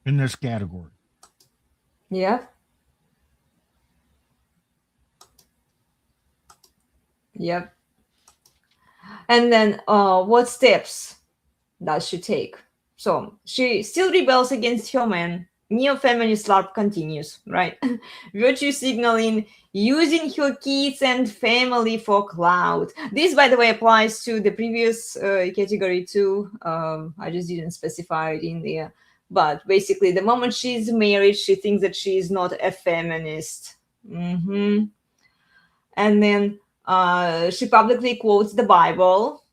in this category. Yeah. Yep. And then what steps does she take? So she still rebels against her man. Neo-feminist LARP continues, right? Virtue signaling, using her kids and family for clout. This, by the way, applies to the previous category too. I just didn't specify it in there. But basically, the moment she's married, she thinks that she is not a feminist. And then she publicly quotes the Bible.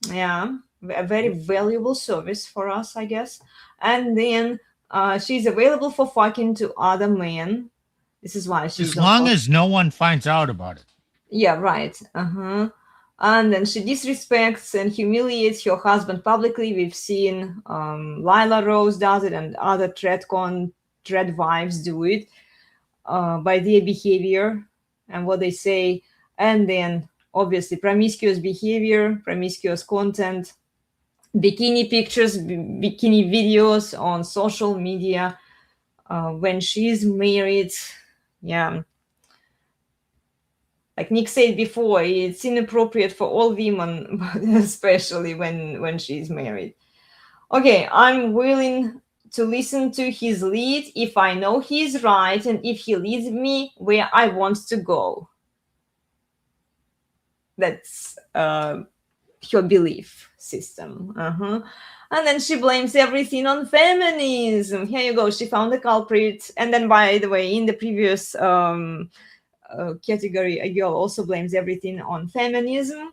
Yeah, a very valuable service for us, I guess. And then she's available for fucking to other men. This is why As she's on. long as no one finds out about it. Yeah, right. And then she disrespects and humiliates her husband publicly. We've seen Lila Rose does it, and other Dread wives do it by their behavior and what they say. And then obviously promiscuous behavior, promiscuous content, bikini pictures, bikini videos on social media when she's married. Yeah, like Nick said before, it's inappropriate for all women, but especially when she's married. Okay, I'm willing to listen to his lead if I know he's right and if he leads me where I want to go. That's her belief system. And then she blames everything on feminism. Here you go. She found the culprit. And then, by the way, in the previous category, a girl also blames everything on feminism.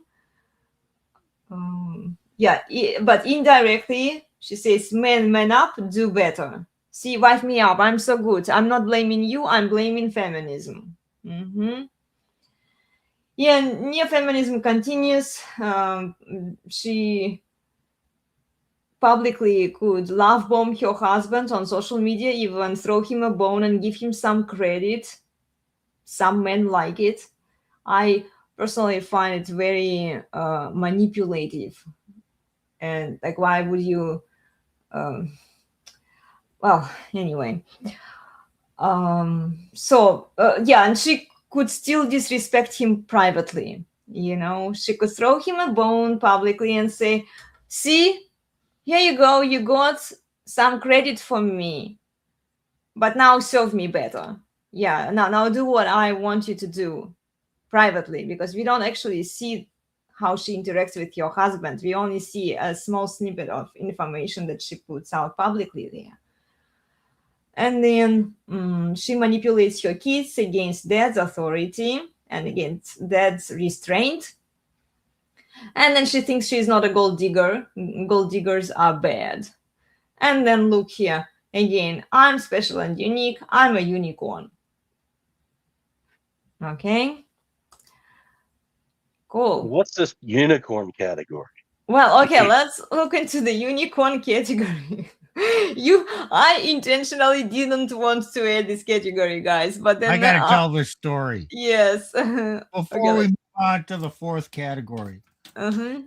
But indirectly, she says, man up, do better. See, wife me up. I'm so good. I'm not blaming you. I'm blaming feminism. Yeah, neo-feminism continues. She publicly could love bomb her husband on social media, even throw him a bone and give him some credit. Some men like it. I personally find it very manipulative. And like, why would you? Well, anyway. And she could still disrespect him privately. She could throw him a bone publicly and say, see, here you go, you got some credit from me, but now serve me better. Yeah, now do what I want you to do privately, because we don't actually see how she interacts with your husband. We only see a small snippet of information that she puts out publicly there. And then she manipulates her kids against dad's authority and against dad's restraint. And then she thinks she's not a gold digger. Gold diggers are bad. And then look here. Again, I'm special and unique. I'm a unicorn. Okay. Cool. What's this unicorn category? Well, okay, let's look into the unicorn category. I intentionally didn't want to add this category, guys, but then I gotta tell this story. Yes. Before we move on to the fourth category. Uh-huh.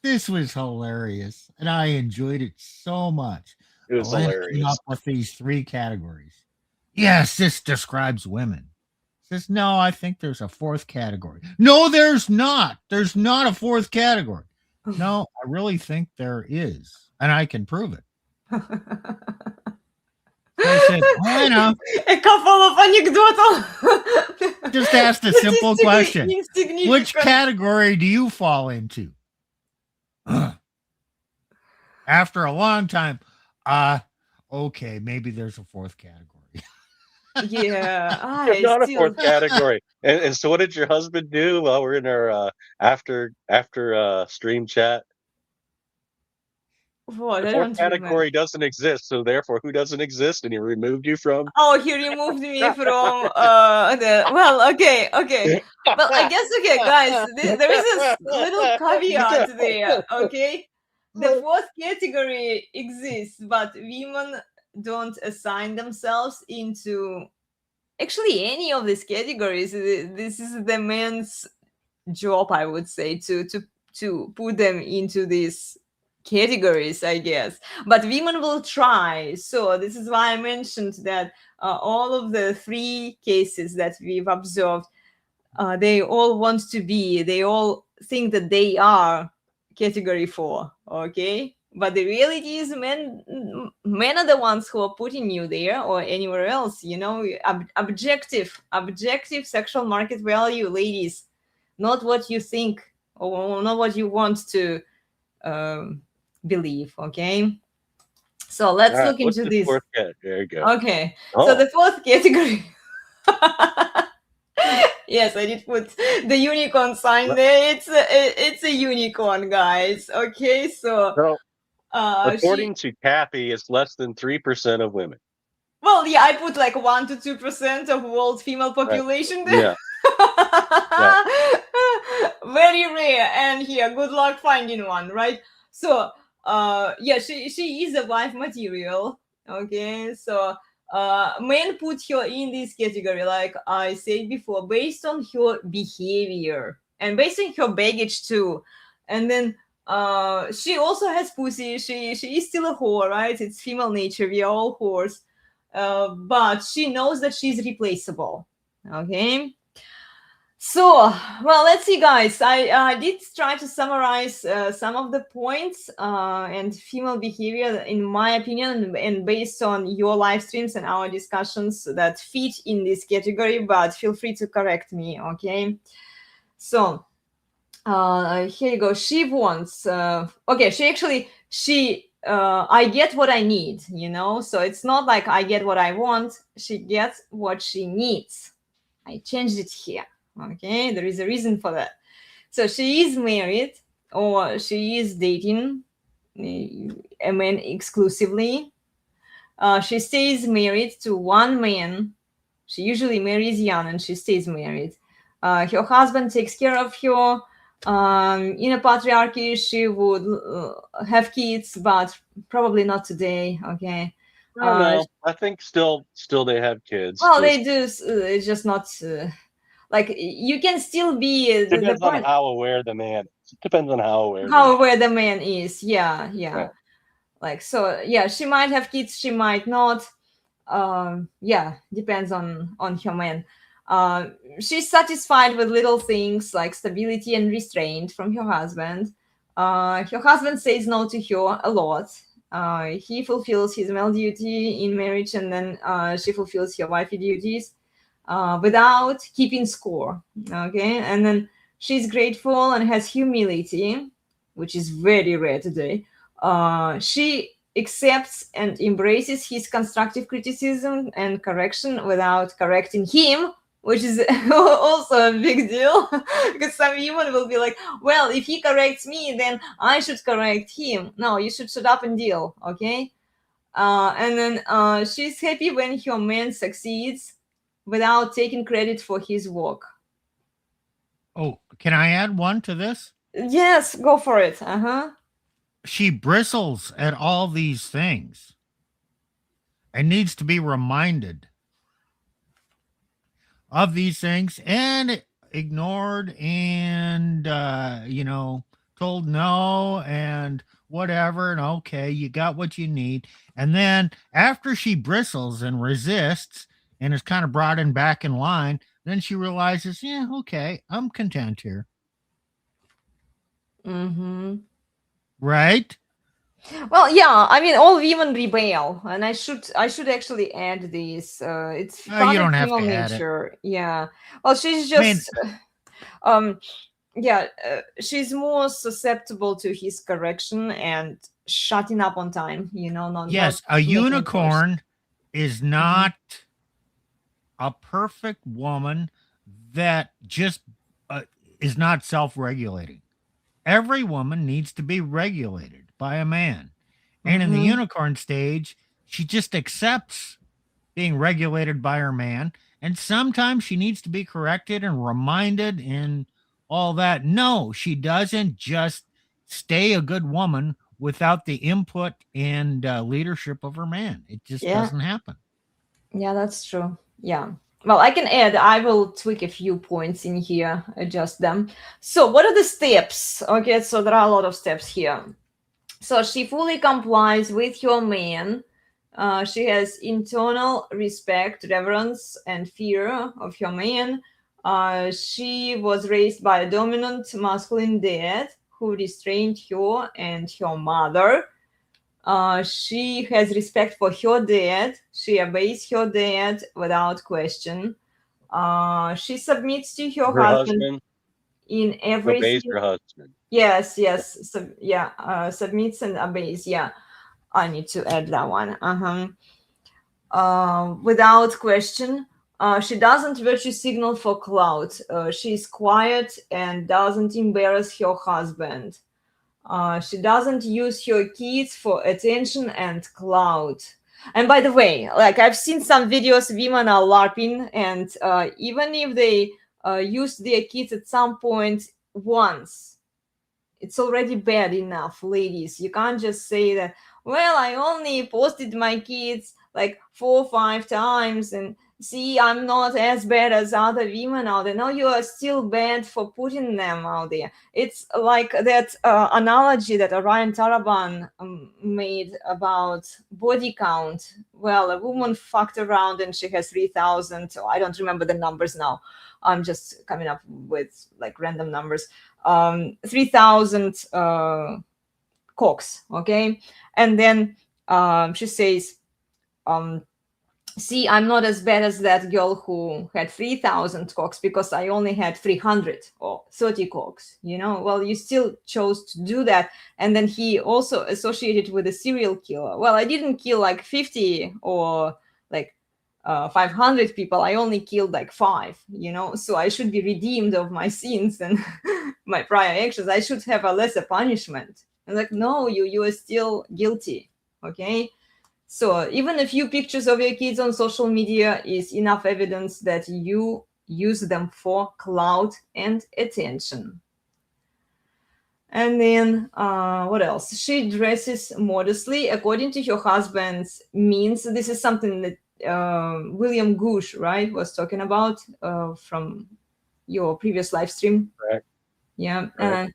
This was hilarious, and I enjoyed it so much. It was hilarious. Up with these three categories. Yes, this describes women. Says, no, I think there's a fourth category. No, there's not. There's not a fourth category. No, I really think there is, and I can prove it. I said, I know. A couple of anecdotal. Just asked a simple question. Which category do you fall into? After a long time, okay, maybe there's a fourth category. Yeah, There's not a fourth category. And so, what did your husband do while we're in our after stream chat? What? The fourth category doesn't exist, so therefore, who doesn't exist? And he removed you from? Oh, he removed me from okay. Well, I guess, okay, guys, there is a little caveat there, okay? The fourth category exists, but women don't assign themselves into actually any of these categories. This is the man's job, I would say, to put them into these categories, I guess. But women will try. So this is why I mentioned that all of the three cases that we've observed, they all want to be, they all think that they are category 4, okay? But the reality is men are the ones who are putting you there or anywhere else, you know. Objective sexual market value, ladies, not what you think or not what you want to believe, okay? So All let's right. look What's into the this. fourth cat? There you go. Okay, so Oh, the fourth category. Yes, I did put the unicorn sign there. It's a unicorn, guys. Okay, so so she according to Kathy, it's less than 3% of women. well, yeah, I put like 1 to 2% of world female Right. population there. Yeah. Right. Very rare, and here, good luck finding one, right? So yeah, she is a wife material. Okay, so men put her in this category, like I said before, based on her behavior and based on her baggage too. And then she also has pussy. She is still a whore, right? It's female nature, we are all whores. But she knows that she's replaceable. Okay, so, well, let's see, guys. I did try to summarize some of the points and female behavior, in my opinion, and based on your live streams and our discussions that fit in this category, but feel free to correct me, okay? So, here you go. She wants, okay, I get what I need, you know? So it's not like I get what I want, she gets what she needs. I changed it here. Okay, there is a reason for that. So she is married or she is dating a man exclusively. She stays married to one man. She usually marries young and she stays married. Her husband takes care of her. In a patriarchy, she would have kids, but probably not today. Okay. I don't know. I think still they have kids. Well, Just they do. It's just not. Like you can still be the depends on point how aware the man is. It depends on how aware the how man where the man is. Yeah, Right. like so yeah, she might have kids, she might not. Yeah, depends on her man. She's satisfied with little things like stability and restraint from her husband. Her husband says no to her a lot. He fulfills his male duty in marriage, and then she fulfills her wifey duties without keeping score. Okay, and then she's grateful and has humility, which is very rare today. She accepts and embraces his constructive criticism and correction without correcting him, which is also a big deal because some women will be like, well, if he corrects me, then I should correct him. No, you should shut up and deal. Okay. And then she's happy when her man succeeds without taking credit for his work. Oh, can I add one to this? Yes, go for it. She bristles at all these things and needs to be reminded of these things and ignored and, told no and whatever. And okay, you got what you need. And then after she bristles and resists and is kind of brought back in line, then she realizes, yeah, okay, I'm content here. Right? Well, yeah, I mean, all women rebel, and I should actually add this. It's You don't have female to add it. nature. Yeah. Well, she's I mean, just, she's more susceptible to his correction and shutting up on time. You know, not yes, not a making it worse. unicorn is not a perfect woman that just is not self-regulating. Every woman needs to be regulated by a man. And in the unicorn stage, she just accepts being regulated by her man. And sometimes she needs to be corrected and reminded and all that. No, she doesn't just stay a good woman without the input and leadership of her man. It just doesn't happen. Yeah, that's true. Yeah. Well, I can add, I will tweak a few points in here, adjust them. So what are the steps? Okay, so there are a lot of steps here. So she fully complies with her man. She has internal respect, reverence, and fear of her man. She was raised by a dominant masculine dad who restrained her and her mother. She has respect for her dad. She obeys her dad without question. She submits to her Her husband husband in obeys everything. her husband. Yes, yes. Submits and obeys. Yeah, I need to add that one. Without question. She doesn't virtue signal for clout. She is quiet and doesn't embarrass her husband. She doesn't use her kids for attention and clout. And by the way, like I've seen some videos, women are LARPing, and even if they use their kids at some point once, it's already bad enough, ladies. You can't just say that, well, I only posted my kids like 4 or 5 times, and see, I'm not as bad as other women out there. No, you are still bad for putting them out there. It's like that analogy that Orion Taraban made about body count. Well, a woman fucked around and she has 3,000. So I don't remember the numbers now. I'm just coming up with like random numbers. 3,000 cocks, okay? And then she says, see, I'm not as bad as that girl who had 3,000 cocks because I only had 300 or 30 cocks, you know? Well, you still chose to do that. And then he also associated with a serial killer. Well, I didn't kill like 50 or like 500 people. I only killed like 5, you know? So I should be redeemed of my sins and my prior actions. I should have a lesser punishment. And like, no, you are still guilty, okay? So even a few pictures of your kids on social media is enough evidence that you use them for clout and attention. And then what else? She dresses modestly according to her husband's means. This is something that William Goosh, right, was talking about from your previous live stream. Correct. Yeah. Correct.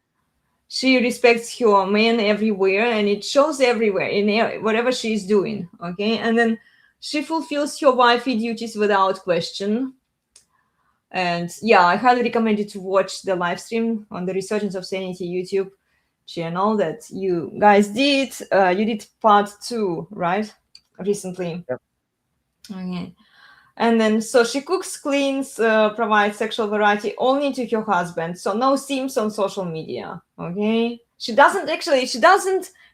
She respects her man everywhere, and it shows everywhere in whatever she's doing. Okay, and then she fulfills her wifey duties without question. And yeah, I highly recommend you to watch the live stream on the Resurgence of Sanity YouTube channel that you guys did. You did part 2, right? Recently. Yep. Okay. And then, so she cooks, cleans, provides sexual variety only to her husband. So no sims on social media. Okay. She doesn't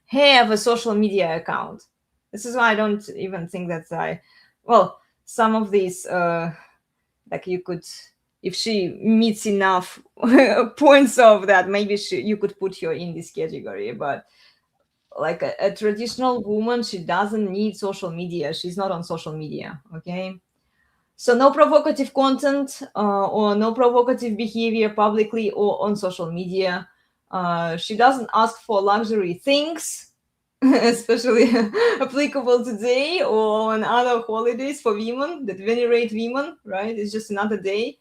have a social media account. This is why I don't even think that well, some of these, like you could, if she meets enough points of that, maybe you could put her in this category. But like a traditional woman, she doesn't need social media. She's not on social media. Okay. So no provocative content or no provocative behavior publicly or on social media. She doesn't ask for luxury things, especially applicable today or on other holidays for women that venerate women, right? It's just another day.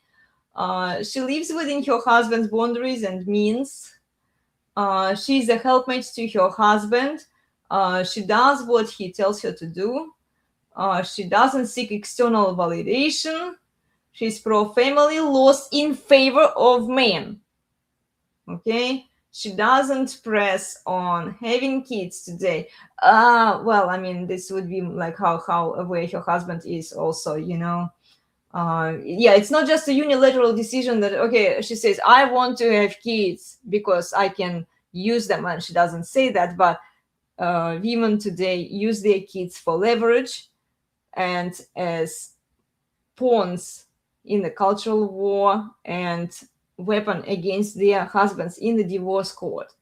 She lives within her husband's boundaries and means. She's a helpmate to her husband. She does what he tells her to do. She doesn't seek external validation. She's pro-family laws in favor of men. Okay? She doesn't press on having kids today. Well, I mean, this would be like how aware her husband is also, you know. Yeah, it's not just a unilateral decision that, okay, she says, I want to have kids because I can use them. And she doesn't say that, but women today use their kids for leverage and as pawns in the cultural war and weapon against their husbands in the divorce court.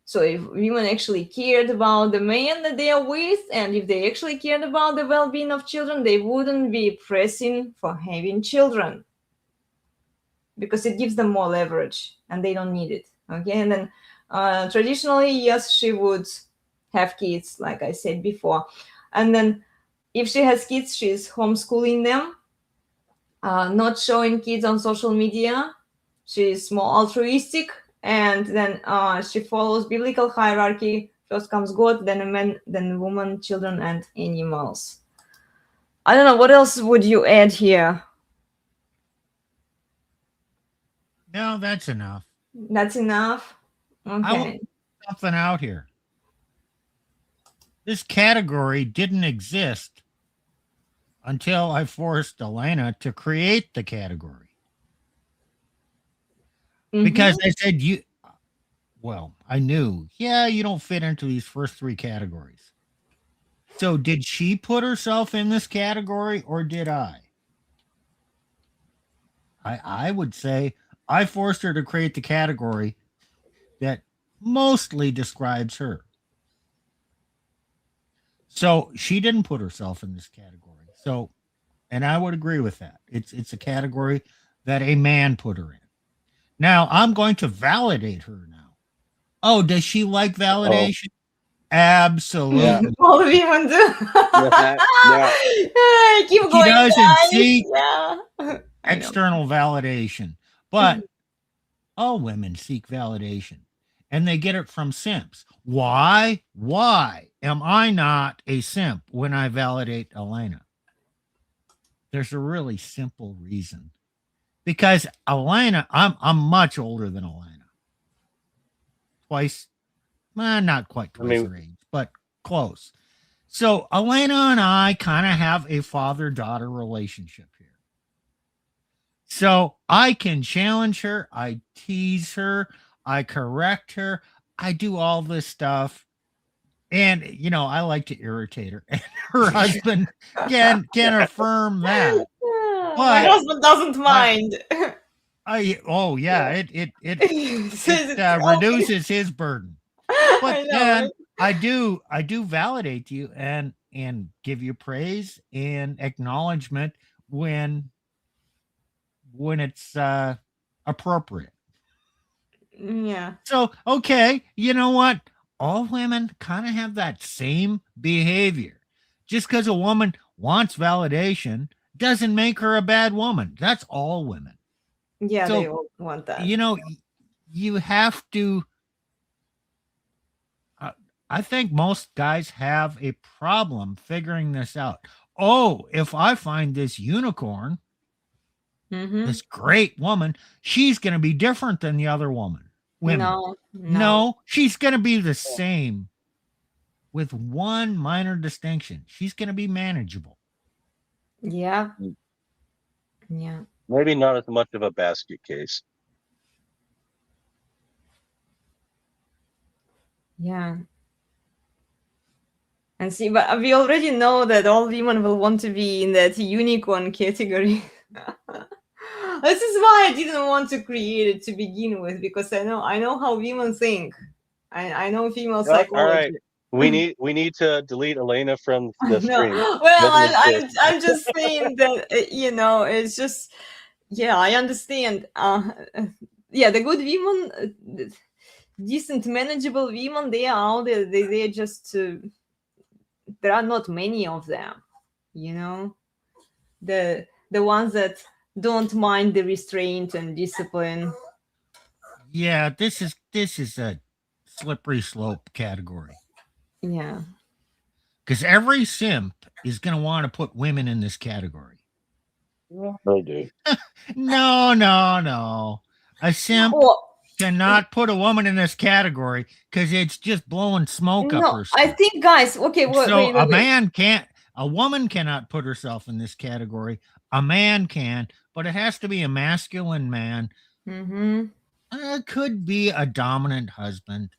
So if women actually cared about the man that they are with, and if they actually cared about the well-being of children, they wouldn't be pressing for having children because it gives them more leverage and they don't need it. Okay, and then traditionally, yes, she would have kids, like I said before. And then if she has kids, she's homeschooling them, not showing kids on social media. She's more altruistic, and then she follows biblical hierarchy. First comes God, then a man, then a woman, children, and animals. I don't know, what else would you add here? No, that's enough. That's enough. I want Okay. something out here. This category didn't exist until I forced Elena to create the category. Because I said, I knew, you don't fit into these first three categories. So did she put herself in this category or did I? I would say I forced her to create the category that mostly describes her. So she didn't put herself in this category. So, and I would agree with that. It's a category that a man put her in. Now I'm going to validate her now. Oh, does she like Oh, validation? Absolutely. All women do. now, Keep She going, doesn't guys. seek Yeah. I know. external validation, but all women seek validation and they get it from simps. Why? Why am I not a simp when I validate Elena? There's a really simple reason. Because Elena, I'm much older than Elena. Twice, not quite I twice mean, her age, but close. So Elena and I kind of have a father-daughter relationship here. So I can challenge her, I tease her, I correct her, I do all this stuff. And I like to irritate her. And her husband can affirm that. My But husband doesn't mind. it reduces his burden. But I know, then right? I do validate you and give you praise and acknowledgement when it's appropriate. Yeah. So, okay, you know what? All women kind of have that same behavior. Just because a woman wants validation doesn't make her a bad woman. That's all women. Yeah, they So, all want that. you have to. I think most guys have a problem figuring this out. Oh, if I find this unicorn, this great woman, she's going to be different than the other women. No. No, she's going to be the same with one minor distinction. She's going to be manageable. Yeah. Yeah. maybe not as much of a basket case. Yeah. And see, but we already know that all women will want to be in that unicorn category. This is why I didn't want to create it to begin with, because I know how women think. I know female Oh, all right, psychology. we need to delete Elena from the No, stream. well, Doesn't exist. I'm just saying that it's just, yeah, I understand. Yeah, the good women, decent, manageable women, they are out there. They just there are not many of them. The ones that don't mind the restraint and discipline. Yeah, this is a slippery slope category. Yeah. Because every simp is going to want to put women in this category. They do. No. A simp cannot put a woman in this category because it's just blowing smoke up No, her I sleeve. think, guys, okay, wait. A woman cannot put herself in this category. A man can, but it has to be a masculine man. It could be a dominant husband.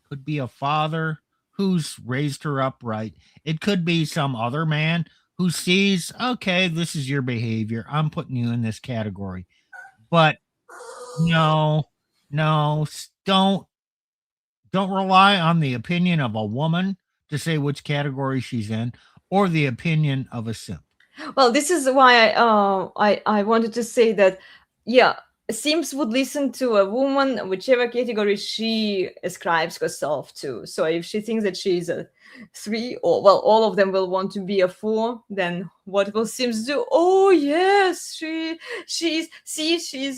Could be a father who's raised her up right. It could be some other man who sees, okay, this is your behavior. I'm putting you in this category. But no, don't rely on the opinion of a woman to say which category she's in or the opinion of a simp. Well, this is why I wanted to say that, yeah, simps would listen to a woman, whichever category she ascribes herself to. So if she thinks that she's a 3, or, well, all of them will want to be a 4, then what will simps do? Oh yes, she's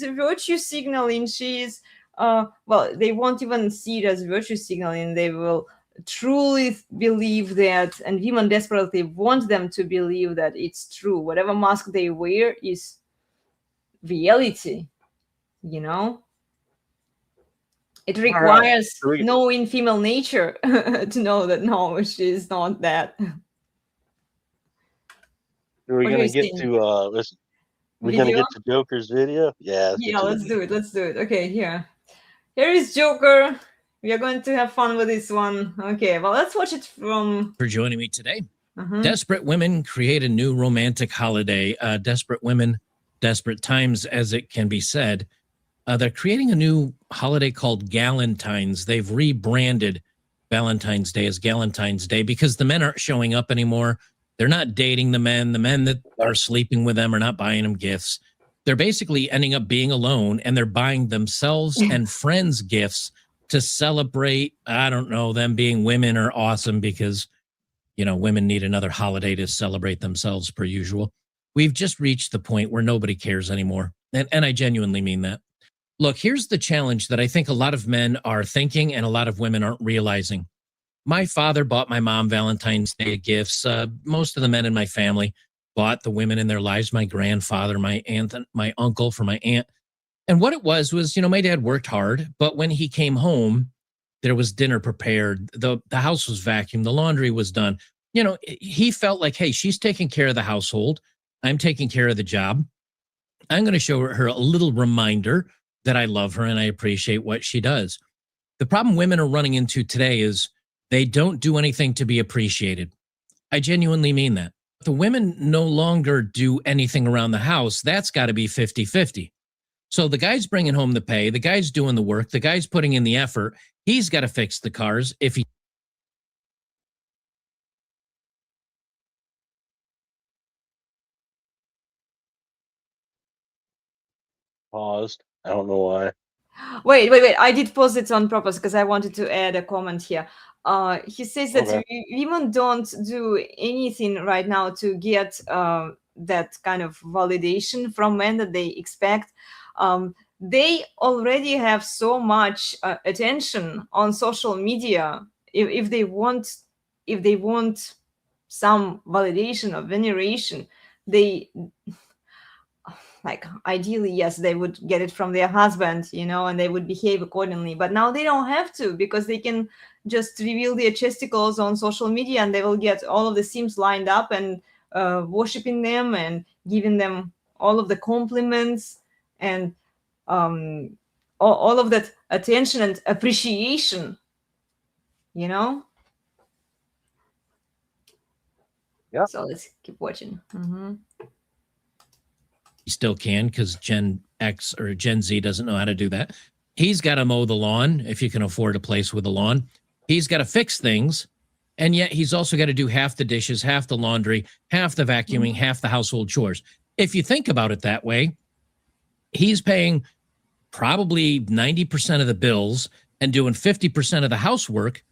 virtue signaling. She's well, they won't even see it as virtue signaling. They will truly believe that, and women desperately want them to believe that it's true. Whatever mask they wear is reality. It All right. requires So we, knowing female nature to know that no, she's not that. are we What do gonna you get think? to listen? We gonna Video? get to Joker's video? Yeah, let's get Yeah, to the let's do video. it. Let's do it. Okay, here. Here is Joker. We are going to have fun with this one. Okay, well, let's watch it from. For joining me today. Uh-huh. Desperate women create a new romantic holiday. Desperate women, desperate times, as it can be said. They're creating a new holiday called Galentine's. They've rebranded Valentine's Day as Galentine's Day because the men aren't showing up anymore. They're not dating the men. The men that are sleeping with them are not buying them gifts. They're basically ending up being alone, and they're buying themselves and friends gifts to celebrate, I don't know, them being women are awesome because, you know, women need another holiday to celebrate themselves per usual. We've just reached the point where nobody cares anymore. And I genuinely mean that. Look, here's the challenge that I think a lot of men are thinking and a lot of women aren't realizing. My father bought my mom Valentine's Day gifts. Most of the men in my family bought the women in their lives, my grandfather, my aunt, my uncle for my aunt. And what it was, you know, my dad worked hard, but when he came home, there was dinner prepared. The house was vacuumed. The laundry was done. You know, he felt like, hey, she's taking care of the household. I'm taking care of the job. I'm going to show her a little reminder that I love her and I appreciate what she does. The problem women are running into today is they don't do anything to be appreciated. I genuinely mean that. The women no longer do anything around the house. That's got to be 50-50. So the guy's bringing home the pay, the guy's doing the work, the guy's putting in the effort. He's got to fix the cars. If he Paused. I don't know why. Wait. I did pause it on purpose because I wanted to add a comment here. He says that Okay. women don't do anything right now to get that kind of validation from men that they expect. They already have so much attention on social media. If they want some validation or veneration, they, like, ideally, yes, they would get it from their husband, you know, and they would behave accordingly. But now they don't have to because they can just reveal their chesticles on social media and they will get all of the sims lined up and worshiping them and giving them all of the compliments and all of that attention and appreciation, you know? Yeah. So let's keep watching. still can because Gen X or Gen Z doesn't know how to do that. He's got to mow the lawn if you can afford a place with a lawn. He's got to fix things. And yet he's also got to do half the dishes, half the laundry, half the vacuuming, half the household chores. If you think about it that way, he's paying probably 90% of the bills and doing 50% of the housework.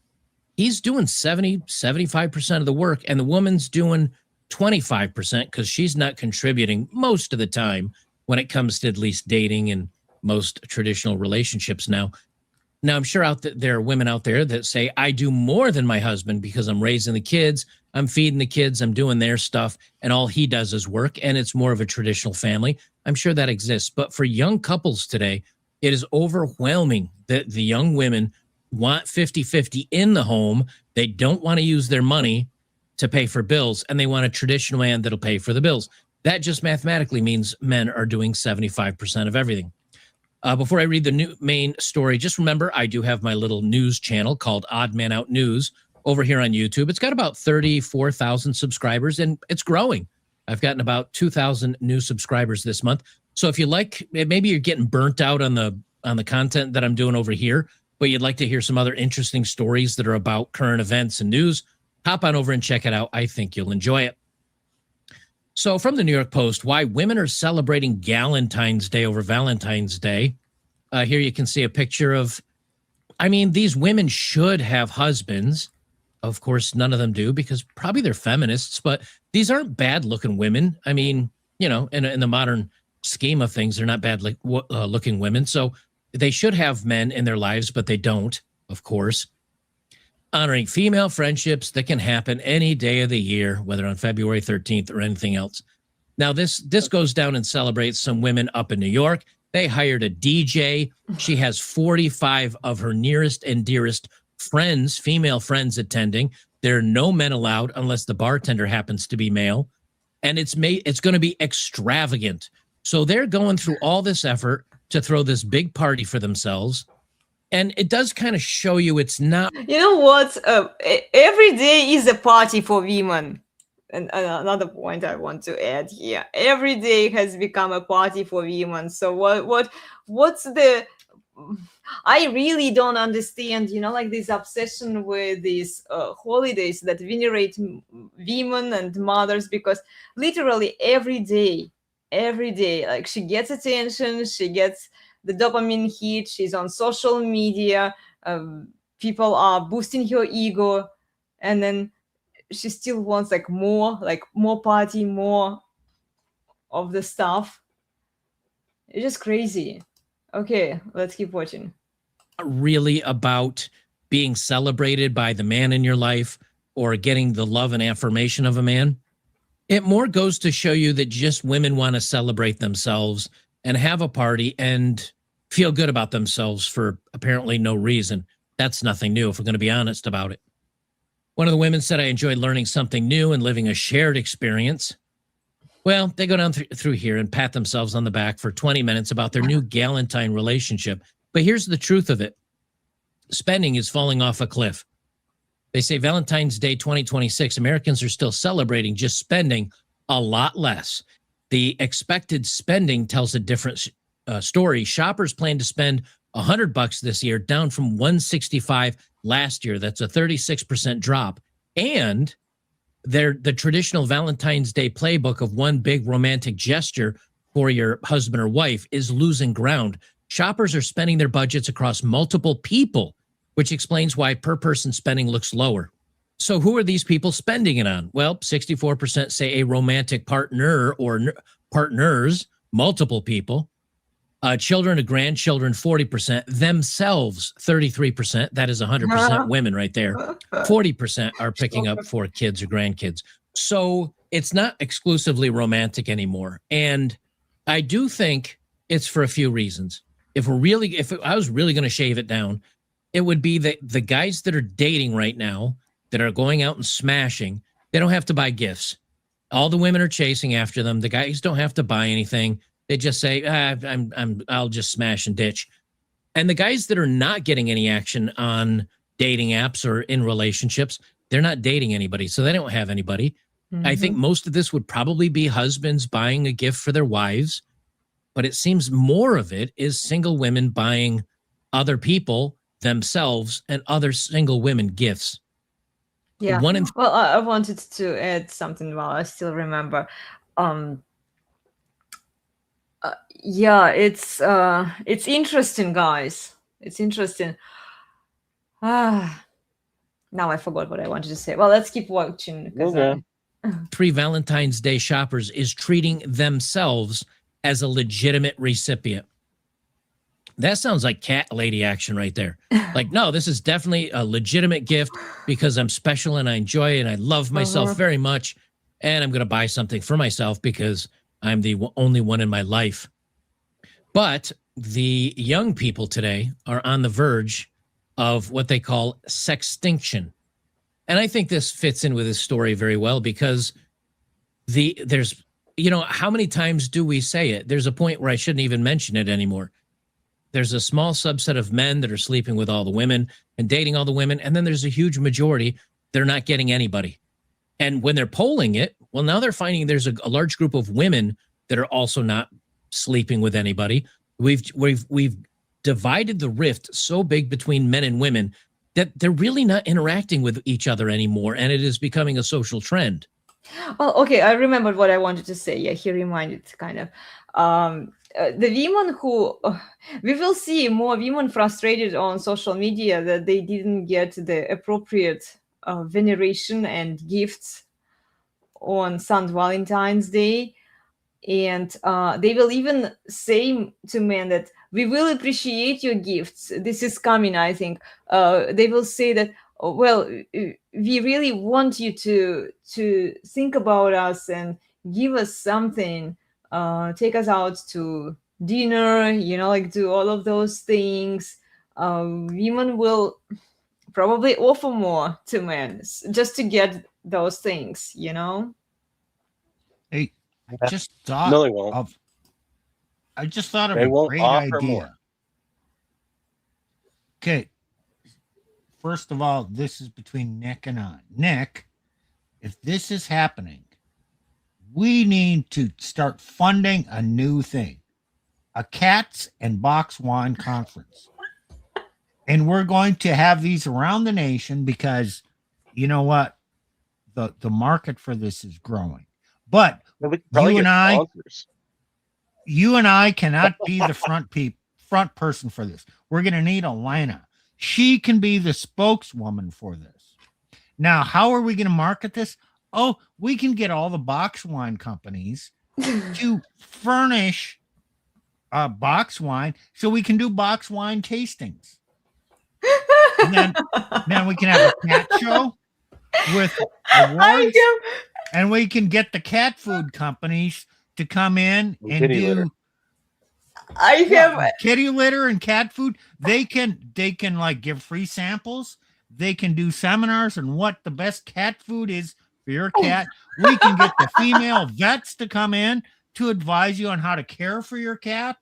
He's doing 75% of the work, and the woman's doing 25% because she's not contributing most of the time when it comes to at least dating and most traditional relationships now. Now, I'm sure there are women out there that say, I do more than my husband because I'm raising the kids, I'm feeding the kids, I'm doing their stuff, and all he does is work, and it's more of a traditional family. I'm sure that exists. But for young couples today, it is overwhelming that the young women want 50-50 in the home. They don't want to use their money to pay for bills, and they want a traditional man that'll pay for the bills. That just mathematically means men are doing 75% of everything. Before I read the new main story, just remember I do have my little news channel called Odd Man Out News over here on YouTube. It's got about 34,000 subscribers, and it's growing. I've gotten about 2,000 new subscribers this month. So if you like, maybe you're getting burnt out on the content that I'm doing over here, but you'd like to hear some other interesting stories that are about current events and news, hop on over and check it out. I think you'll enjoy it. So from the New York Post, why women are celebrating Galentine's Day over Valentine's Day. Here you can see a picture of, I mean, these women should have husbands. Of course, none of them do because probably they're feminists, but these aren't bad looking women. I mean, you know, in the modern scheme of things, they're not bad looking women. So they should have men in their lives, but they don't, of course. Honoring female friendships that can happen any day of the year, whether on February 13th or anything else. Now, this goes down and celebrates some women up in New York. They hired a DJ. She has 45 of her nearest and dearest friends, female friends, attending. There are no men allowed unless the bartender happens to be male. And it's going to be extravagant. So they're going through all this effort to throw this big party for themselves. And it does kind of show you it's not. You know what? Every day is a party for women. And another point I want to add here: every day has become a party for women. So what's the? I really don't understand. You know, like this obsession with these holidays that venerate women and mothers, because literally every day, like she gets attention, she gets the dopamine hit, she's on social media, people are boosting her ego, and then she still wants more party, more of the stuff. It's just crazy. Okay, let's keep watching. Really about being celebrated by the man in your life or getting the love and affirmation of a man. It more goes to show you that just women want to celebrate themselves and have a party and feel good about themselves for apparently no reason. That's nothing new, if we're going to be honest about it. One of the women said, I enjoyed learning something new and living a shared experience. Well, they go down through here and pat themselves on the back for 20 minutes about their new Galentine relationship. But here's the truth of it. Spending is falling off a cliff. They say Valentine's Day 2026, Americans are still celebrating, just spending a lot less. The expected spending tells a different story. Shoppers plan to spend $100 this year, down from $165 last year. That's a 36% drop. And the traditional Valentine's Day playbook of one big romantic gesture for your husband or wife is losing ground. Shoppers are spending their budgets across multiple people, which explains why per person spending looks lower. So who are these people spending it on? Well, 64% say a romantic partner or partners, multiple people. Children and grandchildren, 40%. Themselves, 33%. That is 100% women right there. 40% are picking up for kids or grandkids. So it's not exclusively romantic anymore. And I do think it's for a few reasons. If I was really going to shave it down, it would be that the guys that are dating right now, that are going out and smashing, they don't have to buy gifts. All the women are chasing after them. The guys don't have to buy anything. They just say, I'll just smash and ditch. And the guys that are not getting any action on dating apps or in relationships, they're not dating anybody, so they don't have anybody. Mm-hmm. I think most of this would probably be husbands buying a gift for their wives, but it seems more of it is single women buying other people, themselves, and other single women gifts. Yeah. Well, I wanted to add something while I still remember. Yeah, it's interesting, guys. It's interesting. Now I forgot what I wanted to say. Well, let's keep watching. Okay. Three Valentine's Day shoppers is treating themselves as a legitimate recipient. That sounds like cat lady action right there. Like, no, this is definitely a legitimate gift because I'm special and I enjoy it and I love myself very much. And I'm going to buy something for myself because I'm the only one in my life. But the young people today are on the verge of what they call sextinction. And I think this fits in with this story very well because there's, how many times do we say it? There's a point where I shouldn't even mention it anymore. There's a small subset of men that are sleeping with all the women and dating all the women. And then there's a huge majority, they're not getting anybody. And when they're polling it, well, now they're finding there's a large group of women that are also not sleeping with anybody. We've divided the rift so big between men and women that they're really not interacting with each other anymore. And it is becoming a social trend. Well, okay, I remembered what I wanted to say. Yeah, he reminded kind of. The women who, we will see more women frustrated on social media that they didn't get the appropriate veneration and gifts on St. Valentine's Day. And they will even say to men that we will appreciate your gifts. This is coming, I think. They will say that, well, we really want you to think about us and give us something, take us out to dinner, like do all of those things, women will probably offer more to men just to get those things. Hey, I Yeah. just thought No, they won't. of I just thought of They a won't great offer more. idea. Okay, first of all, this is between Nick and I. Nick, if this is happening, we need to start funding a new thing, a cats and box wine conference. And we're going to have these around the nation because you know what? The market for this is growing. But And we could probably you get and I, sponsors. cannot be the front person for this. We're going to need Elena. She can be the spokeswoman for this. Now, how are we going to market this? Oh, we can get all the box wine companies to furnish box wine so we can do box wine tastings. And then we can have a cat show with awards, and we can get the cat food companies to come in and Kitty do litter. I have kitty litter and cat food. They can like give free samples. They can do seminars on what the best cat food is for your cat. We can get the female vets to come in to advise you on how to care for your cat.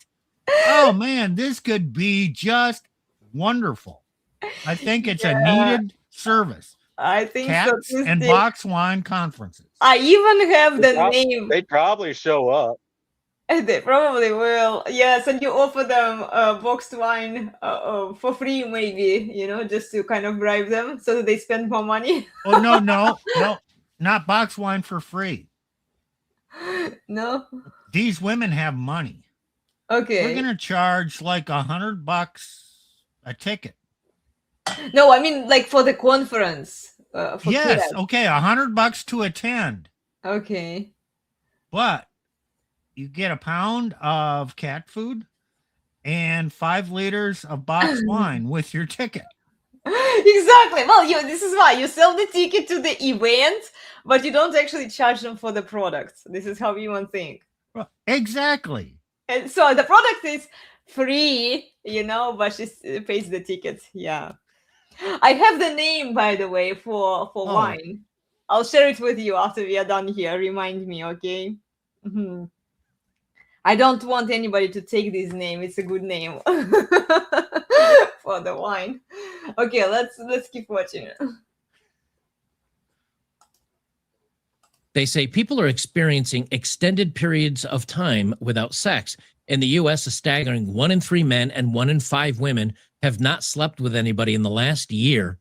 Oh man, this could be just wonderful. I think it's a needed service. I think Cats so. and box wine conferences. I even have the name. They'd probably show up. They probably will. Yes, and you offer them boxed wine for free, maybe, just to kind of bribe them so that they spend more money. Oh, no, not box wine for free. No? These women have money. Okay. We're going to charge like $100 a ticket. No, I mean like for the conference. For Yes, cats. okay, $100 to attend. Okay. But you get a pound of cat food and 5 liters of boxed wine with your ticket. Exactly. Well, this is why you sell the ticket to the event, but you don't actually charge them for the product. This is how women think. Exactly. And so the product is free, but she pays the ticket. Yeah. I have the name, by the way, for wine. I'll share it with you after we are done here. Remind me, okay? Mm-hmm. I don't want anybody to take this name. It's a good name for the wine. Okay, let's keep watching it. They say people are experiencing extended periods of time without sex. In the U.S., a staggering 1 in 3 men and 1 in 5 women have not slept with anybody in the last year,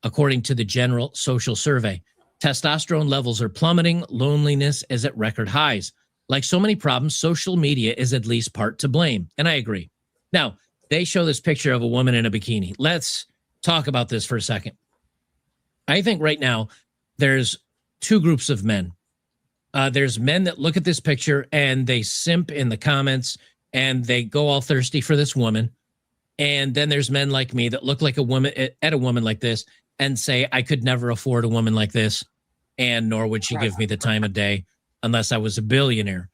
according to the General Social Survey. Testosterone levels are plummeting. Loneliness is at record highs. Like so many problems, social media is at least part to blame. And I agree. Now, they show this picture of a woman in a bikini. Let's talk about this for a second. I think right now there's 2 groups of men. There's men that look at this picture and they simp in the comments and they go all thirsty for this woman. And then there's men like me that look like a woman at a woman like this and say, I could never afford a woman like this. And nor would she give me the time of day unless I was a billionaire.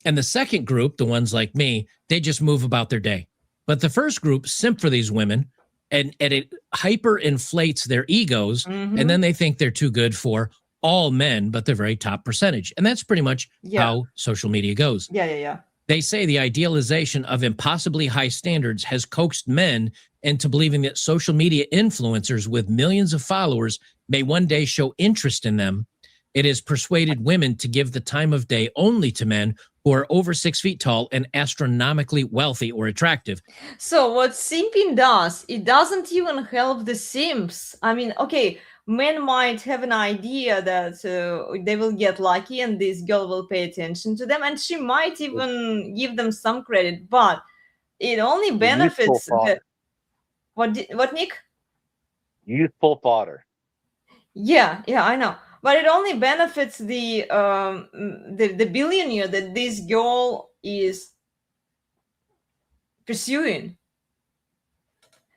And the second group, the ones like me, they just move about their day. But the first group simp for these women and it hyper inflates their egos. Mm-hmm. And then they think they're too good for all men, but the very top percentage. And that's pretty much how social media goes. Yeah. They say the idealization of impossibly high standards has coaxed men into believing that social media influencers with millions of followers may one day show interest in them. It has persuaded women to give the time of day only to men who are over 6 feet tall and astronomically wealthy or attractive. So what simping does, it doesn't even help the simps. I mean, okay, men might have an idea that they will get lucky and this girl will pay attention to them, and she might even give them some credit, but it only benefits the... What, Nick? Youthful fodder. Yeah, I know. But it only benefits the billionaire that this girl is pursuing.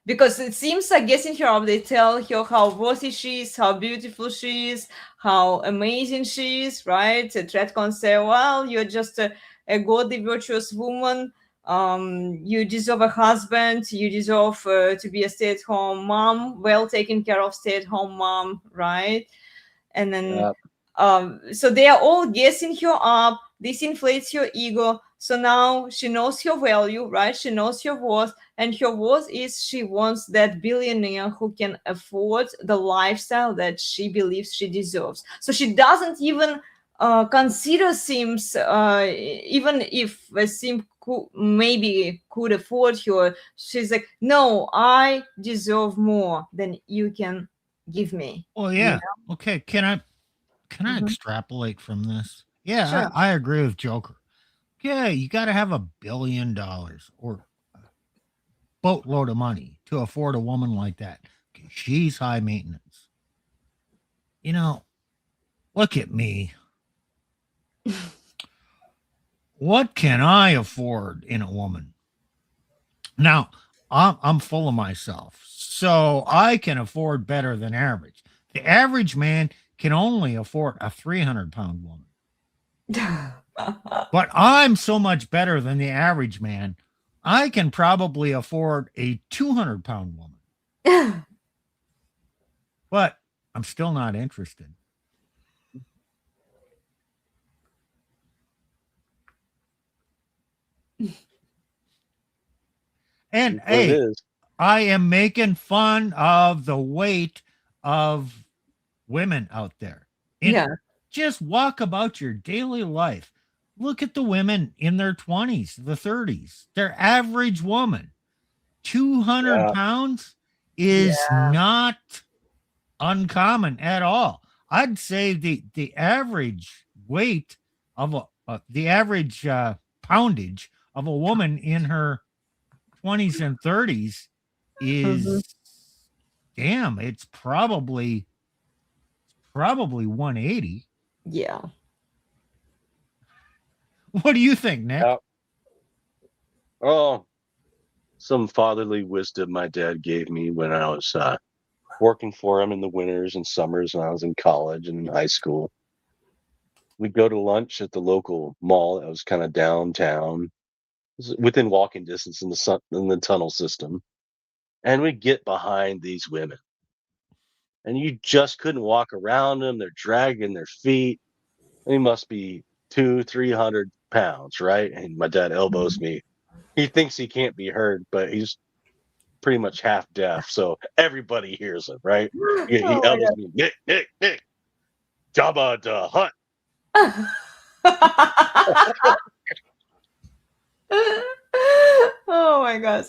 Because it seems like getting her up, they tell her how worthy she is, how beautiful she is, how amazing she is, right? A threat can say, well, you're just a godly, virtuous woman. You deserve a husband, you deserve to be a stay-at-home mom, well taken care of stay-at-home mom, right? And then so they are all gassing her up. This inflates your ego. So now she knows her value, right? She knows her worth, and her worth is she wants that billionaire who can afford the lifestyle that she believes she deserves. So she doesn't even consider Sims, even if a Sim maybe could afford her. She's like, no, I deserve more than you can give me. Well, You yeah. Okay. Can I Mhm. extrapolate from this? Yeah, Sure. I agree with Joker. Yeah, you got to have $1 billion or a boatload of money to afford a woman like that. She's high maintenance. You know, look at me. What can I afford in a woman? Now, I'm full of myself, so I can afford better than average. The average man can only afford a 300-pound woman. But I'm so much better than the average man, I can probably afford a 200-pound woman. But I'm still not interested. And What it hey, is. I am making fun of the weight of women out there. And Yeah. just walk about your daily life. Look at the women in their 20s, the 30s. Their average woman, 200 Yeah. pounds is not uncommon at all. I'd say the average weight of the average poundage of a woman in her 20s and 30s Mhm. is damn, it's probably 180. Yeah. What do you think, Nick? Yeah. Oh, some fatherly wisdom my dad gave me when I was working for him in the winters and summers when I was in college and in high school. We'd go to lunch at the local mall that was kind of downtown, within walking distance in the tunnel system, and we'd get behind these women, and you just couldn't walk around them. They're dragging their feet. They must be 200-300 pounds, right? And my dad elbows me. He thinks he can't be heard, but he's pretty much half deaf, so everybody hears him, right? He Oh my elbows me, Nick, Jabba the Hutt. god. Oh my gosh.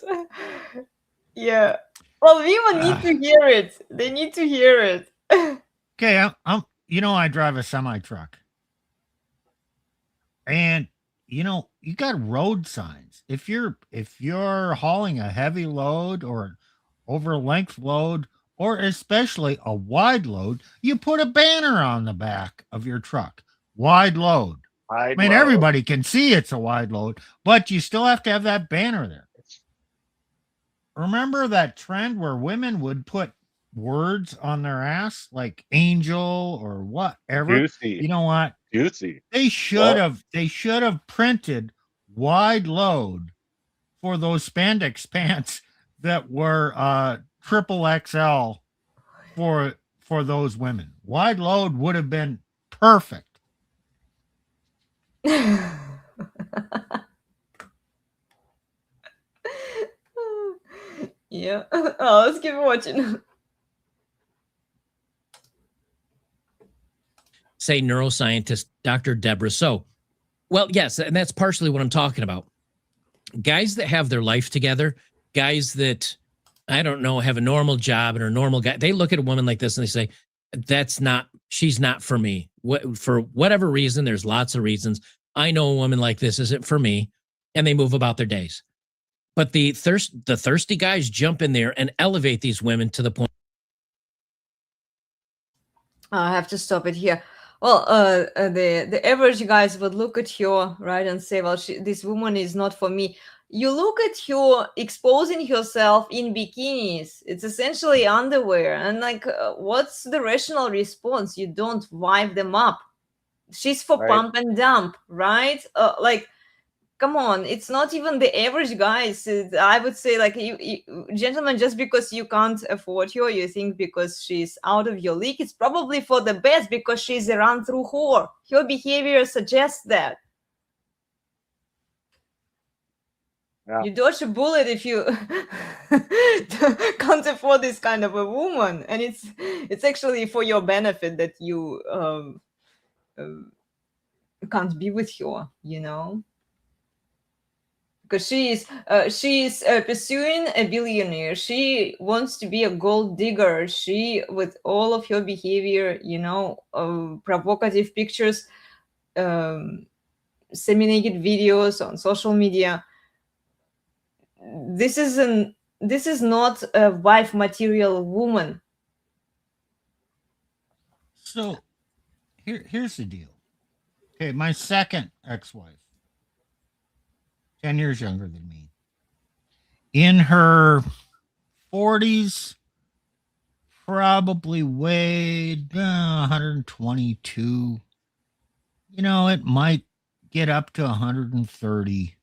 Yeah. Well, women need to hear it. They need to hear it. Okay, I drive a semi truck, and you got road signs. If you're hauling a heavy load or an over length load, or especially a wide load, you put a banner on the back of your truck. Wide load. I I'd mean, low. everybody can see it's a wide load, but you still have to have that banner there. Remember that trend where women would put words on their ass like angel or whatever? Juicy, You know what? juicy. They should Yep. have printed wide load for those spandex pants that were triple XL for those women. Wide load would have been perfect. Yeah. Oh, let's keep watching. Say neuroscientist Dr. Deborah. So, well, yes, and that's partially what I'm talking about. Guys that have their life together, guys that, I don't know, have a normal job and are normal guy, they look at a woman like this and they say, she's not for me. For whatever reason, there's lots of reasons. I know a woman like this isn't for me, and they move about their days. But the thirsty guys jump in there and elevate these women to the point. I have to stop it here. Well, the average guys would look at you, right, and say, well, this woman is not for me. You look at her exposing herself in bikinis. It's essentially underwear. And like, what's the rational response? You don't wipe them up. She's for Right. pump and dump, right? Like, come on, it's not even the average guys. I would say, like, gentlemen, just because you can't afford her, you think because she's out of your league, it's probably for the best, because she's a run-through whore. Her behavior suggests that. Yeah. You dodge a bullet if you can't afford this kind of a woman, and it's actually for your benefit that you can't be with her, you know, because she's pursuing a billionaire. She wants to be a gold digger. She, with all of her behavior, you know, provocative pictures, semi-naked videos on social media, this is not a wife material woman. So here's the deal. Okay, my second ex-wife, 10 years younger than me, in her 40s, probably weighed 122. You know, it might get up to 130.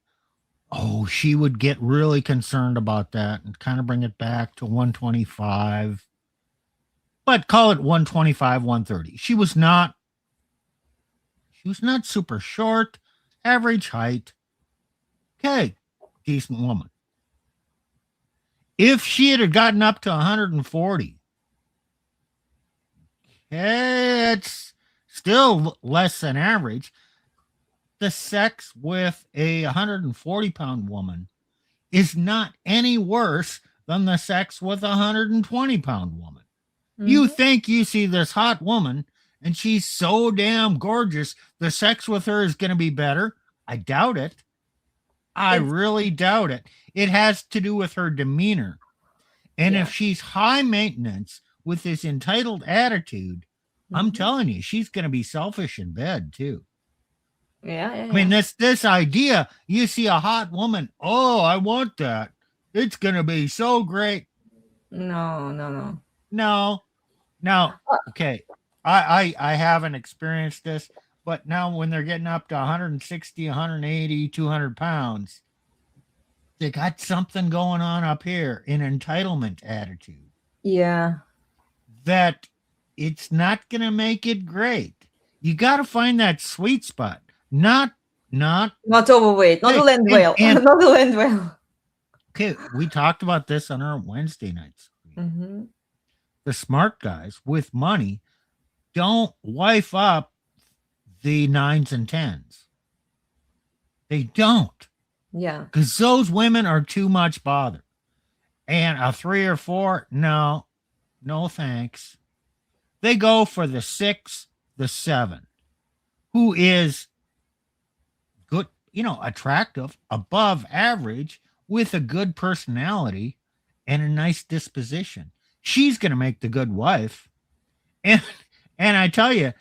Oh, she would get really concerned about that and kind of bring it back to 125. But call it 125, 130. She was not super short, average height. Okay, decent woman. If she had gotten up to 140, okay, it's still less than average. The sex with a 140-pound woman is not any worse than the sex with a 120-pound woman. You think you see this hot woman and she's so damn gorgeous, the sex with her is going to be better? I doubt it. I really doubt it. It has to do with her demeanor. And if she's high maintenance with this entitled attitude, I'm telling you, she's going to be selfish in bed too. Yeah. I mean, this idea, you see a hot woman, oh, I want that. It's going to be so great. No. Okay. I haven't experienced this, but now when they're getting up to 160, 180, 200 pounds, they got something going on up here, an entitlement attitude. Yeah. That it's not going to make it great. You got to find that sweet spot. Not overweight, not a land whale, not a land whale. Okay, we talked about this on our Wednesday nights. Mm-hmm. The smart guys with money don't wife up the 9s and 10s. They don't. Yeah. Because those women are too much bother. And a 3 or 4, no thanks. They go for the 6, the 7, who is good, attractive, above average, with a good personality and a nice disposition. She's going to make the good wife. And I tell you,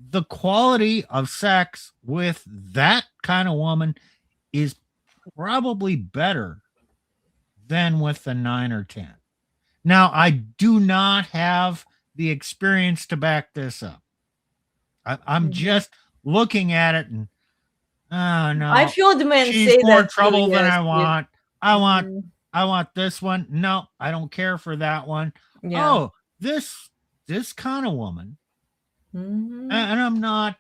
the quality of sex with that kind of woman is probably better than with the 9 or 10. Now, I do not have the experience to back this up. I'm just looking at it and, oh no, I've heard men she's say more that trouble too, than yes, I want. I want this one. No, I don't care for that one. Yeah. Oh, this kind of woman. Mm-hmm. And I'm not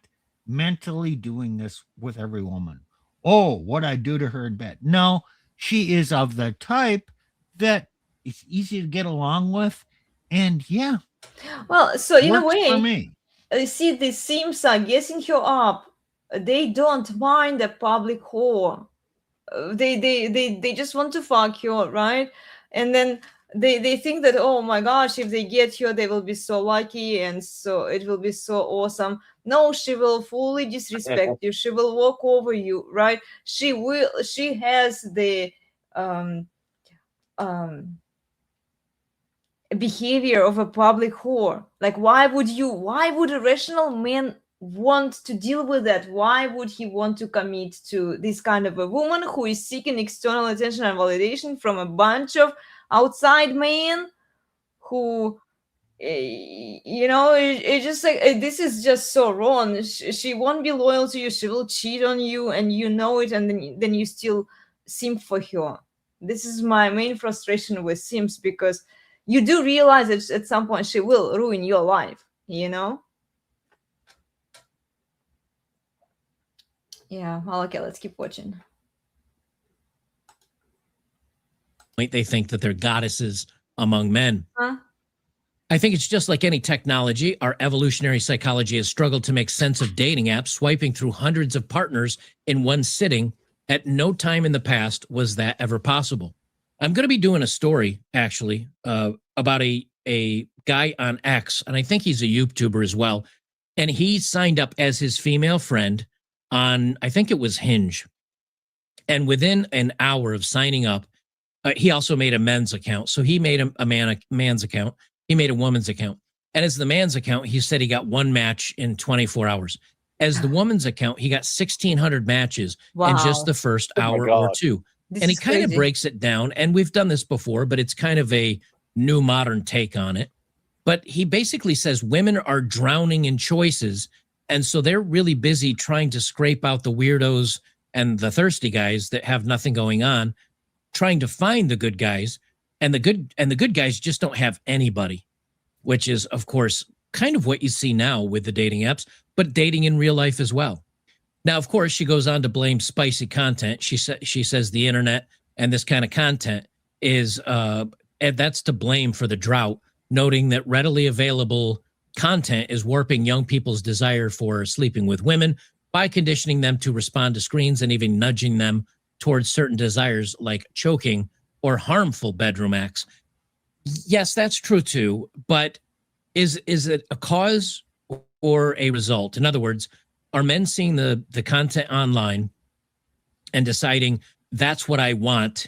mentally doing this with every woman. Oh, what I do to her in bed. No, she is of the type that it's easy to get along with. And yeah. Well, so in a works for way, me. See, the Sims are guessing her up. They don't mind a public whore. They just want to fuck her, right? And then they think that, oh my gosh, if they get her, they will be so lucky, and so it will be so awesome. No, she will fully disrespect you. She will walk over you, right? She has the behavior of a public whore. Like, why would a rational man want to deal with that? Why would he want to commit to this kind of a woman who is seeking external attention and validation from a bunch of outside men who you know, it's just like this is just so wrong. She won't be loyal to you. She will cheat on you, and you know it, and then you still simp for her. This is my main frustration with simps, because you do realize that at some point she will ruin your life, you know. Yeah, well, okay, let's keep watching. They think that they're goddesses among men. Huh? I think it's just like any technology. Our evolutionary psychology has struggled to make sense of dating apps, swiping through hundreds of partners in one sitting. At no time in the past was that ever possible. I'm going to be doing a story, actually, about a guy on X, and I think he's a YouTuber as well. And he signed up as his female friend on, I think it was Hinge. And within an hour of signing up, he also made a men's account. So he made a man's account. He made a woman's account. And as the man's account, he said he got one match in 24 hours. As the woman's account, he got 1,600 matches in just the first hour or two. This And he is kind of crazy. breaks it down. And we've done this before, but it's kind of a new modern take on it. But he basically says women are drowning in choices. And so they're really busy trying to scrape out the weirdos and the thirsty guys that have nothing going on, trying to find the good guys, and the good guys just don't have anybody, which is, of course, kind of what you see now with the dating apps, but dating in real life as well. Now, of course, she goes on to blame spicy content. She says the internet and this kind of content is and that's to blame for the drought, noting that readily available content is warping young people's desire for sleeping with women by conditioning them to respond to screens and even nudging them towards certain desires like choking or harmful bedroom acts. Yes, that's true too, but is it a cause or a result? In other words, are men seeing the content online and deciding that's what I want,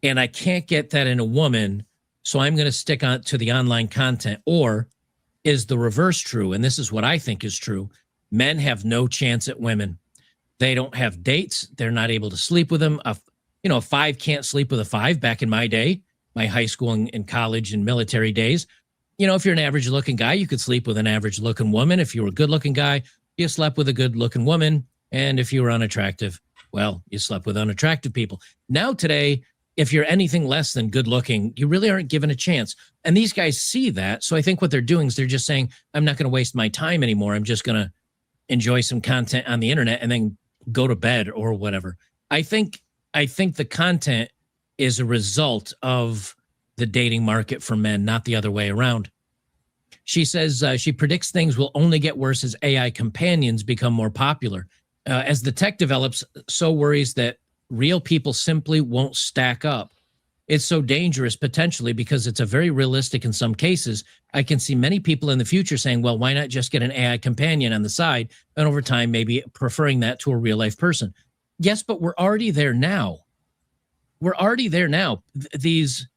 and I can't get that in a woman, so I'm going to stick on to the online content? Or is the reverse true? And this is what I think is true. Men have no chance at women. They don't have dates. They're not able to sleep with them. A five can't sleep with a five. Back in my day, my high school and college and military days, if you're an average looking guy, you could sleep with an average looking woman. If you were a good looking guy, you slept with a good looking woman. And if you were unattractive, well, you slept with unattractive people. Now today, if you're anything less than good looking, you really aren't given a chance. And these guys see that. So I think what they're doing is they're just saying, I'm not going to waste my time anymore. I'm just going to enjoy some content on the internet and then go to bed or whatever. I think the content is a result of the dating market for men, not the other way around. She says she predicts things will only get worse as AI companions become more popular. As the tech develops, so worries that real people simply won't stack up. It's so dangerous potentially because it's a very realistic in some cases. I can see many people in the future saying, well, why not just get an AI companion on the side? And over time, maybe preferring that to a real life person. Yes, but we're already there now. We're already there now. These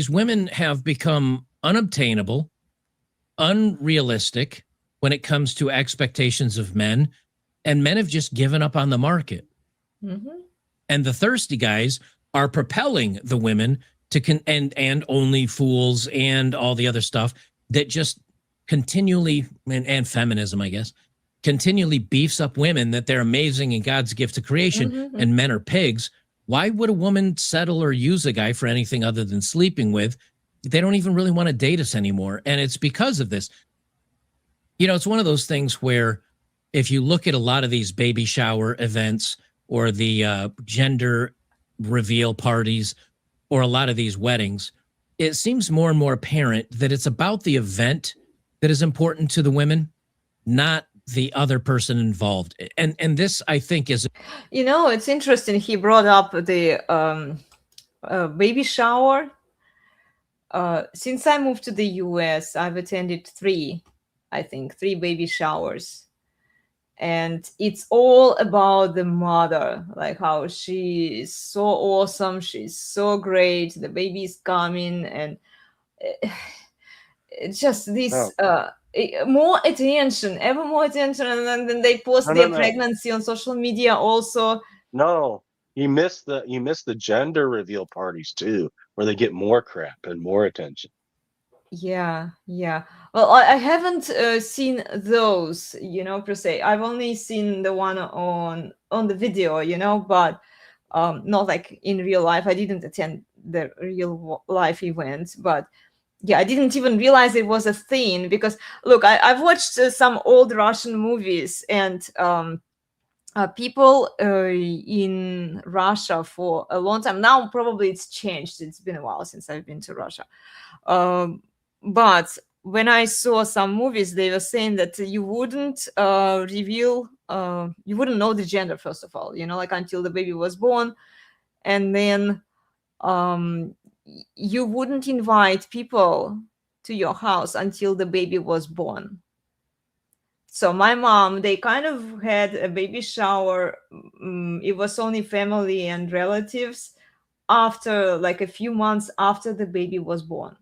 women have become unobtainable, unrealistic when it comes to expectations of men, and men have just given up on the market. Mm-hmm. And the thirsty guys are propelling the women to and only fools and all the other stuff that just continually, and feminism, I guess, continually beefs up women that they're amazing and God's gift to creation, Mm-hmm. and men are pigs. Why would a woman settle or use a guy for anything other than sleeping with? They don't even really want to date us anymore. And it's because of this. It's one of those things where if you look at a lot of these baby shower events or the gender reveal parties or a lot of these weddings, it seems more and more apparent that it's about the event that is important to the women, not the other person involved. And this, I think, is... It's interesting. He brought up the baby shower. Since I moved to the US, I've attended three baby showers. And it's all about the mother, like how she is so awesome, she's so great, the baby is coming, and it's just this more attention, ever more attention, and then they post their pregnancy on social media also. No, you missed the gender reveal parties too, where they get more crap and more attention. Yeah, yeah. Well, I haven't seen those, per se. I've only seen the one on the video, but not like in real life. I didn't attend the life event, but yeah, I didn't even realize it was a thing because look, I've watched some old Russian movies and people in Russia for a long time now. Probably it's changed. It's been a while since I've been to Russia. Um, but when I saw some movies, they were saying that you wouldn't reveal, you wouldn't know the gender, first of all, like until the baby was born. And then um, you wouldn't invite people to your house until the baby was born. So my mom, they kind of had a baby shower. It was only family and relatives after like a few months after the baby was born.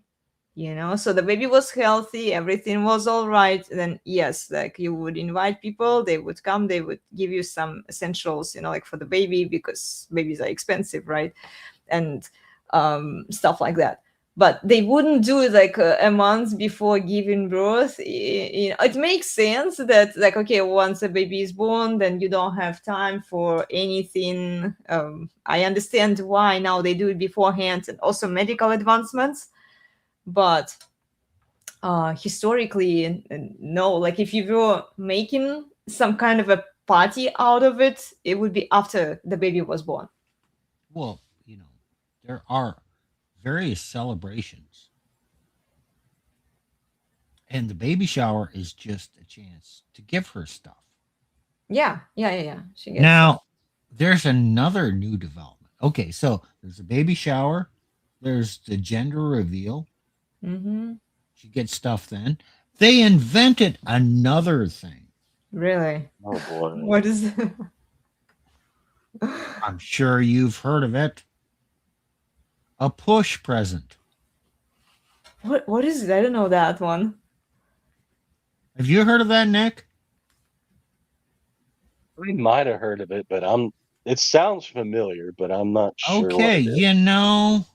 So the baby was healthy, everything was all right. Then yes, like you would invite people, they would come, they would give you some essentials, like for the baby, because babies are expensive, right? And stuff like that. But they wouldn't do it like a month before giving birth. It makes sense that, like, okay, once a baby is born, then you don't have time for anything. I understand why now they do it beforehand, and also medical advancements. But historically, no. Like if you were making some kind of a party out of it, it would be after the baby was born. Well, there are various celebrations, and the baby shower is just a chance to give her stuff. Yeah, yeah, yeah, yeah. She gets Now, there's another new development. Okay, so there's a baby shower, there's the gender reveal. Mm-hmm. She gets stuff then. They invented another thing. Really? Oh boy. What is it? I'm sure you've heard of it. A push present. What is it? I don't know that one. Have you heard of that, Nick? I might have heard of it, but it sounds familiar, but I'm not sure what Okay, it is.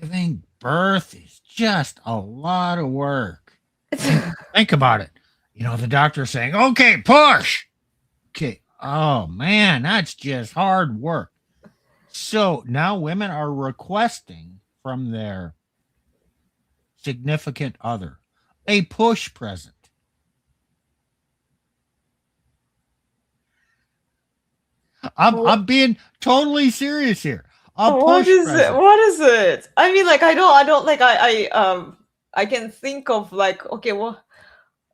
giving birth is just a lot of work. Think about it. The doctor saying, okay, push. Okay. Oh, man, that's just hard work. So now women are requesting from their significant other a push present. I'm being totally serious here. A What push is it? present. What is it? I mean, like, I don't like, I can think of like, okay, well,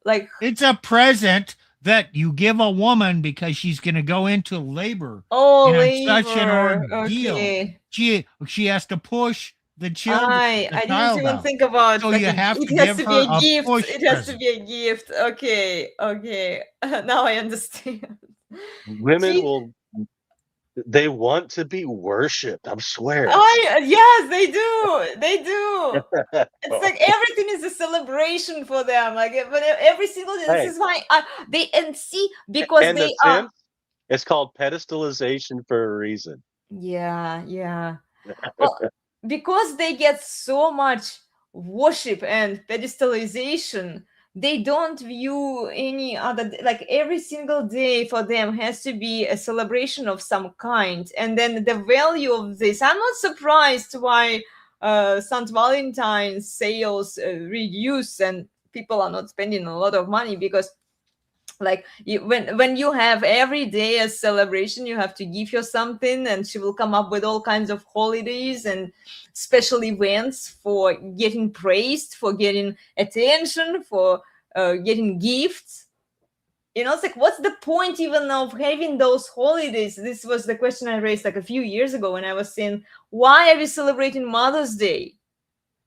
like, It's a present that you give a woman because she's going to go into labor, oh, and it's such an labor. ordeal. Okay. She has to push the I didn't child even out. think about So like you have to it has give to be her a a gift. push It has to present. be a gift. Okay, okay. Now I understand. Women Gee, they want to be worshipped. I swear. yes, they do. They do. It's like everything is a celebration for them. Like, but every single day, this Hey, is why they and see because and the they are. 10th, it's called pedestalization for a reason. Yeah, yeah. Well, because they get so much worship and pedestalization, they don't view any other like every single day for them has to be a celebration of some kind. And then the value of this, I'm not surprised why St. Valentine sales reduce and people are not spending a lot of money because like when you have every day a celebration, you have to give her something, and she will come up with all kinds of holidays and special events for getting praised, for getting attention, for getting gifts. It's like, what's the point even of having those holidays? This was the question I raised like a few years ago when I was saying, why are we celebrating Mother's Day?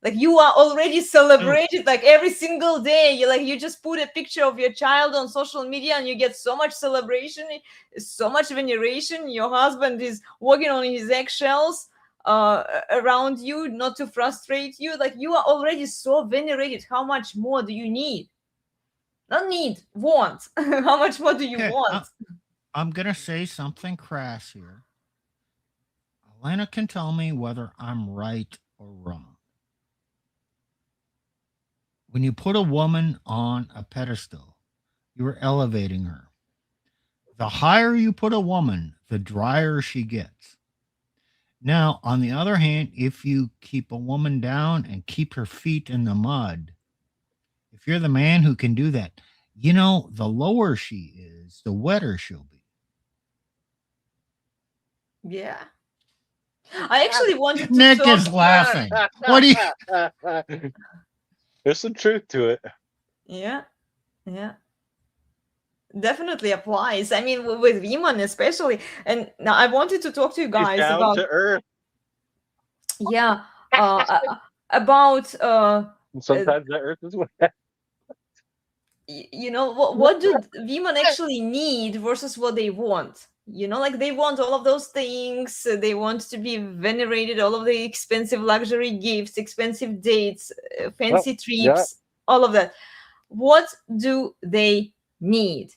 Like, you are already So, celebrated like every single day. You just put a picture of your child on social media and you get so much celebration, so much veneration. Your husband is walking on his eggshells around you, not to frustrate you. Like, you are already so venerated. How much more do you need? Not need, want. How much more do you okay, want? I'm going to say something crass here. Elena can tell me whether I'm right or wrong. When you put a woman on a pedestal, you are elevating her. The higher you put a woman, the drier she gets. Now, on the other hand, if you keep a woman down and keep her feet in the mud, if you're the man who can do that, the lower she is, the wetter she'll be. Yeah. I actually wanted to Nick talk. is laughing. What do you? There's some truth to it. Yeah, yeah. Definitely applies. I mean, with women especially. And now I wanted to talk to you He's guys down about, to earth. yeah, about And sometimes that earth is wet. what do women actually need versus what they want. Like they want all of those things. They want to be venerated, all of the expensive luxury gifts, expensive dates, fancy yeah. trips, all of that. What do they need?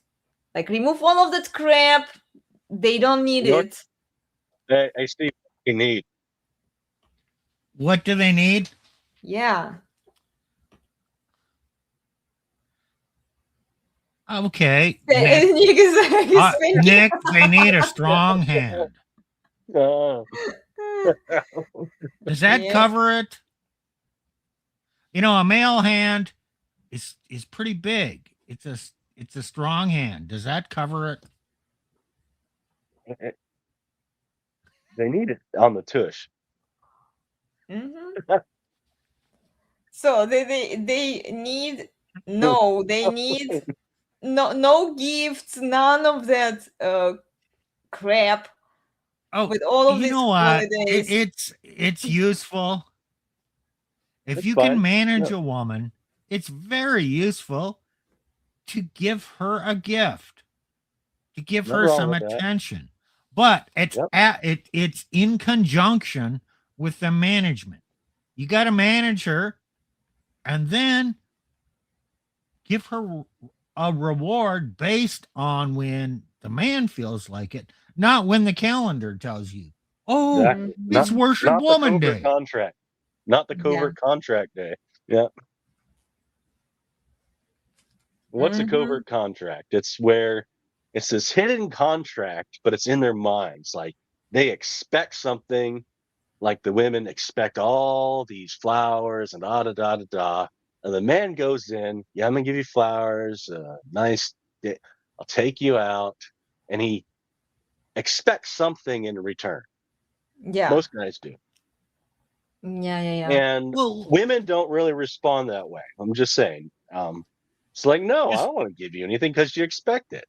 Like, remove all of that crap. They don't need You know what? it. Hey, Steve, you need. What do they need? Yeah. Okay, Nick. Nick, they need a strong hand. Does that Yeah. cover it? A male hand is pretty big. It's a strong hand. Does that cover it? They need it on the tush. Mm-hmm. So they need they need no gifts, none of that crap. Oh, With all of you these know what? holidays. It's useful. If It's you fine. can manage Yeah. a woman, it's very useful to give her a gift, to give Nothing her wrong some with that. attention. But it's Yep. it's in conjunction with the management. You got to manage her and then give her a reward based on when the man feels like it, not when the calendar tells you, oh, Exactly. it's Worship Not the Woman covert Day. contract. Not the covert contract day. Yeah. What's a covert contract? It's where it's this hidden contract, but it's in their minds. Like they expect something, like the women expect all these flowers and da da da da da. And the man goes in, yeah, I'm gonna give you flowers, nice, I'll take you out, and he expects something in return. Yeah. Most guys do. Yeah. And Well, women don't really respond that way. I'm just saying. It's like, no, I don't want to give you anything because you expect it.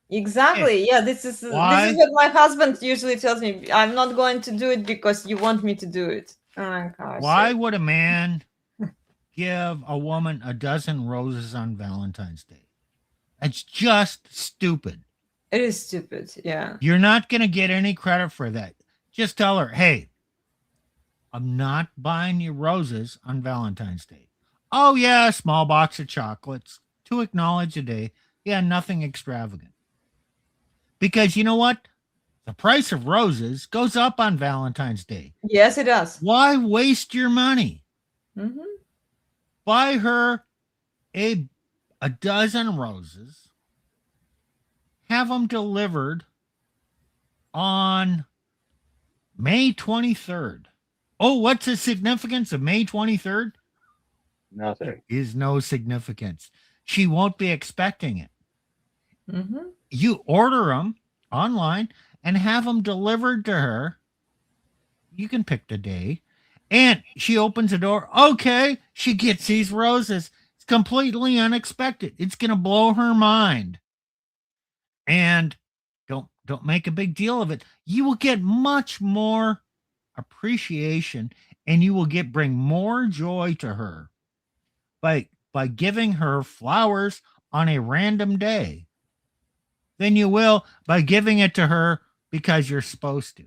Exactly. Yeah, this is Why? what my husband usually tells me. I'm not going to do it because you want me to do it. Oh my gosh. Why would a man give a woman a dozen roses on Valentine's Day? It's just stupid. It is stupid. Yeah. You're not going to get any credit for that. Just tell her, hey, I'm not buying you roses on Valentine's Day. Oh, yeah, a small box of chocolates to acknowledge the day. Yeah, nothing extravagant. Because you know what? The price of roses goes up on Valentine's Day. Yes, it does. Why waste your money? Mm-hmm. Buy her a dozen roses, have them delivered on May 23rd. Oh, what's the significance of May 23rd? Nothing. There is no significance. She won't be expecting it. Mm-hmm. You order them online and have them delivered to her. You can pick the day. And she opens the door. Okay, she gets these roses. It's completely unexpected. It's going to blow her mind. And don't make a big deal of it. You will get much more appreciation and you will bring more joy to her by giving her flowers on a random day than you will by giving it to her because you're supposed to.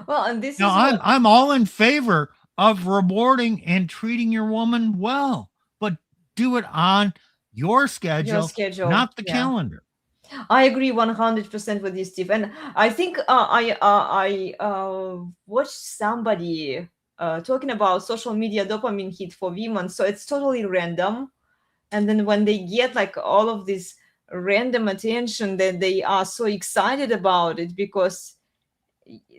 Well, and this Now, is I'm all in favor of rewarding and treating your woman well, but do it on your schedule, not the calendar. I agree 100% with you, Steve. And I think I watched somebody talking about social media dopamine hit for women. So it's totally random. and then when they get like all of this random attention, then they are so excited about it, because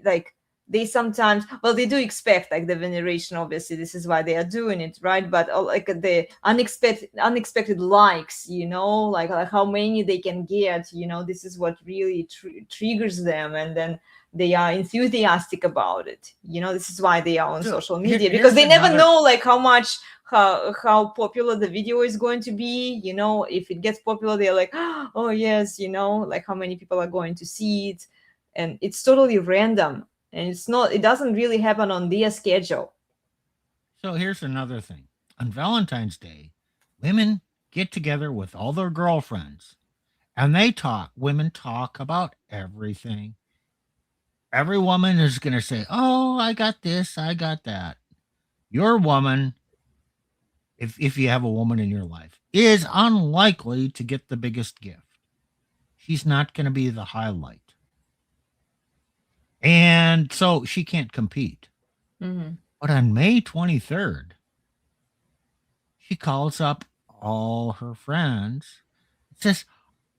like they sometimes, well, they do expect like the veneration, obviously this is why they are doing it, right? But like the unexpected likes, like how many they can get, this is what really triggers them, and then they are enthusiastic about it. This is why they are on So, social here- media, because here's they never another- know like how popular the video is going to be. If it gets popular, they're like, oh yes, like how many people are going to see it, and it's totally random, and it doesn't really happen on their schedule. So here's another thing. On Valentine's Day, women get together with all their girlfriends and women talk about everything. Every woman is going to say, oh, I got this, I got that. Your woman, if you have a woman in your life, is unlikely to get the biggest gift. She's not going to be the highlight. And so she can't compete. Mm-hmm. But on May 23rd, she calls up all her friends, says,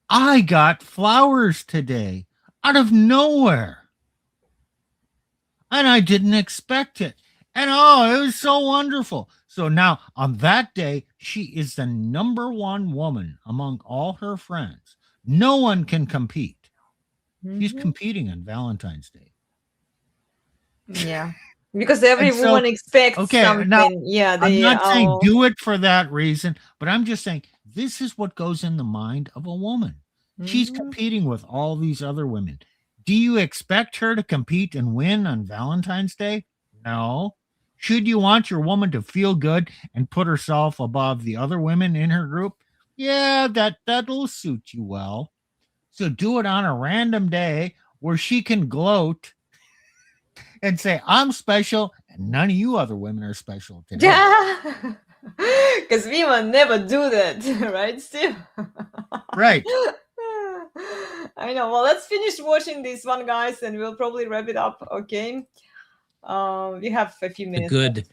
I got flowers today out of nowhere. And I didn't expect it. And oh, it was so wonderful. So now on that day, she is the number one woman among all her friends. No one can compete. She's Mm-hmm. competing on Valentine's Day. Yeah, because every And so- woman expects Okay, something. now, Yeah, I'm they not saying all. do it for that reason, but I'm just saying this is what goes in the mind of a woman. She's Mhm. competing with all these other women. Do you expect her to compete and win on Valentine's Day? No. Should you want your woman to feel good and put herself above the other women in her group? Yeah, that'll suit you well. So do it on a random day where she can gloat and say, I'm special, and none of you other women are special today. Yeah, because women never do that, right, Steve? Right. I know. Well, let's finish watching this one, guys, and we'll probably wrap it up. Okay. We have a few A minutes. good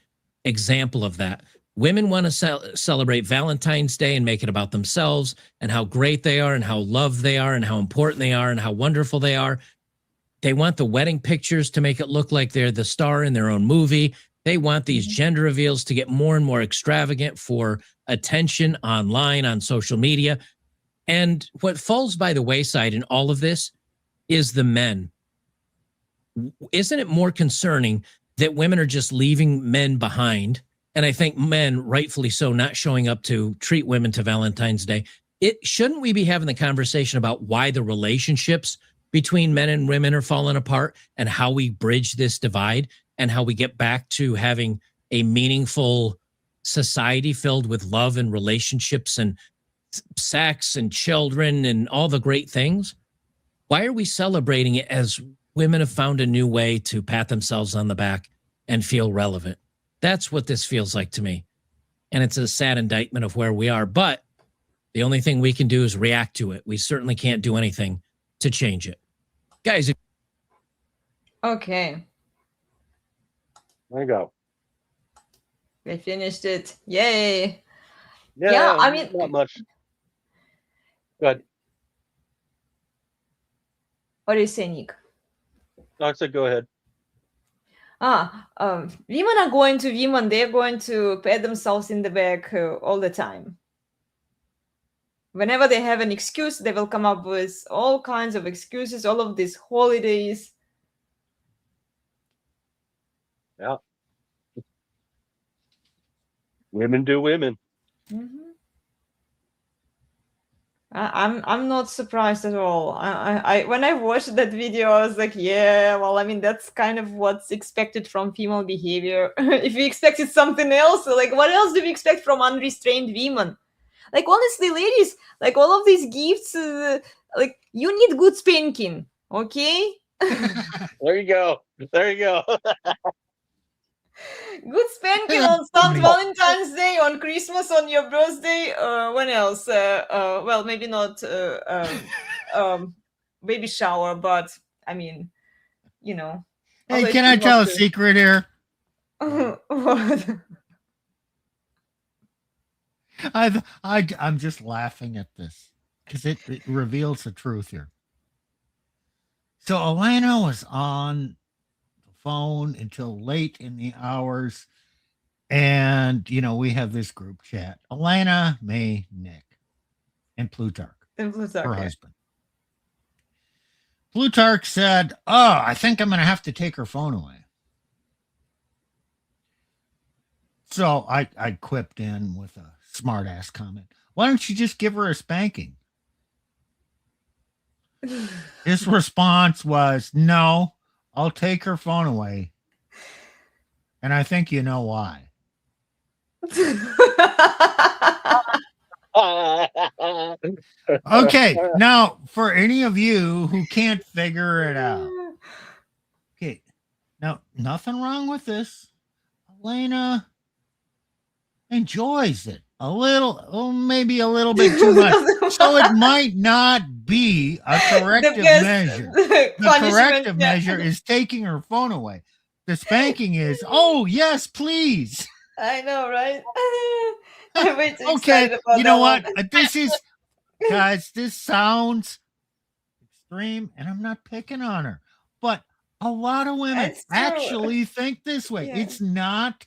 example of that. Women want to celebrate Valentine's Day and make it about themselves and how great they are and how loved they are and how important they are and how wonderful they are. They want the wedding pictures to make it look like they're the star in their own movie. They want these gender reveals to get more and more extravagant for attention online, on social media. And what falls by the wayside in all of this is the men. Isn't it more concerning that women are just leaving men behind? And I think men, rightfully so, not showing up to treat women to Valentine's Day. Shouldn't we be having the conversation about why the relationships between men and women are falling apart and how we bridge this divide and how we get back to having a meaningful society filled with love and relationships and sex and children and all the great things? Why are we celebrating it as women have found a new way to pat themselves on the back and feel relevant? That's what this feels like to me. And it's a sad indictment of where we are. But the only thing we can do is react to it. We certainly can't do anything to change it. Guys, Okay, There you go. we finished it. Yay! Yeah, Yeah, I mean- not much. Good. What do you say, Nick? No, I said go ahead. Women are going to women. They're going to pat themselves in the back all the time. Whenever they have an excuse, they will come up with all kinds of excuses, all of these holidays. Yeah. Women do women. Mhm. I'm not surprised at all. I when I watched that video, I was like, yeah, well, I mean, that's kind of what's expected from female behavior. If we expected something else, like what else do we expect from unrestrained women? Like honestly, ladies, like all of these gifts, like you need good spanking, okay? There you go. There you go. Good spanking on St. Valentine's Day, on Christmas, on your birthday. When else? Well, maybe not baby shower, but I mean, you know. Hey, although can it's I tell a not secret here? What? I'm just laughing at this because it reveals the truth here. So Elena was on the phone until late in the hours, and we have this group chat. Elena, May, Nick, and Plutarch, And Plutarch, her yeah. husband. Plutarch said, "Oh, I think I'm going to have to take her phone away." So I quipped in with a smart ass comment. Why don't you just give her a spanking? His response was, "No, I'll take her phone away." And I think you know why. Okay, now for any of you who can't figure it out, okay, now nothing wrong with this. Elena enjoys it a little, maybe a little bit too much. So it might not be a corrective measure. The corrective measure is taking her phone away. The spanking is, oh, yes, please. I know, right? I'm way too Okay, excited about you know that what? one. This is, guys, this sounds extreme, and I'm not picking on her. But a lot of women It's true. actually think this way. Yeah. It's not...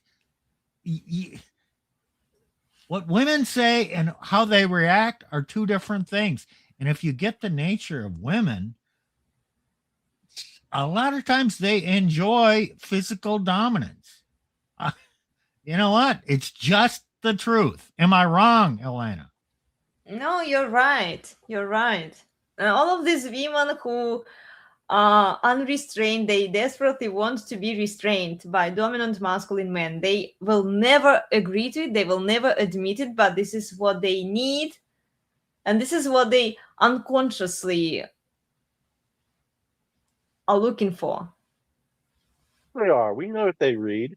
what women say and how they react are two different things. And if you get the nature of women, a lot of times they enjoy physical dominance. You know what? It's just the truth. Am I wrong, Elena? No, you're right. You're right. All of these women who are unrestrained, they desperately want to be restrained by dominant masculine men. They will never agree to it. They will never admit it, but this is what they need. And this is what they unconsciously are looking for. They are. We know what they read.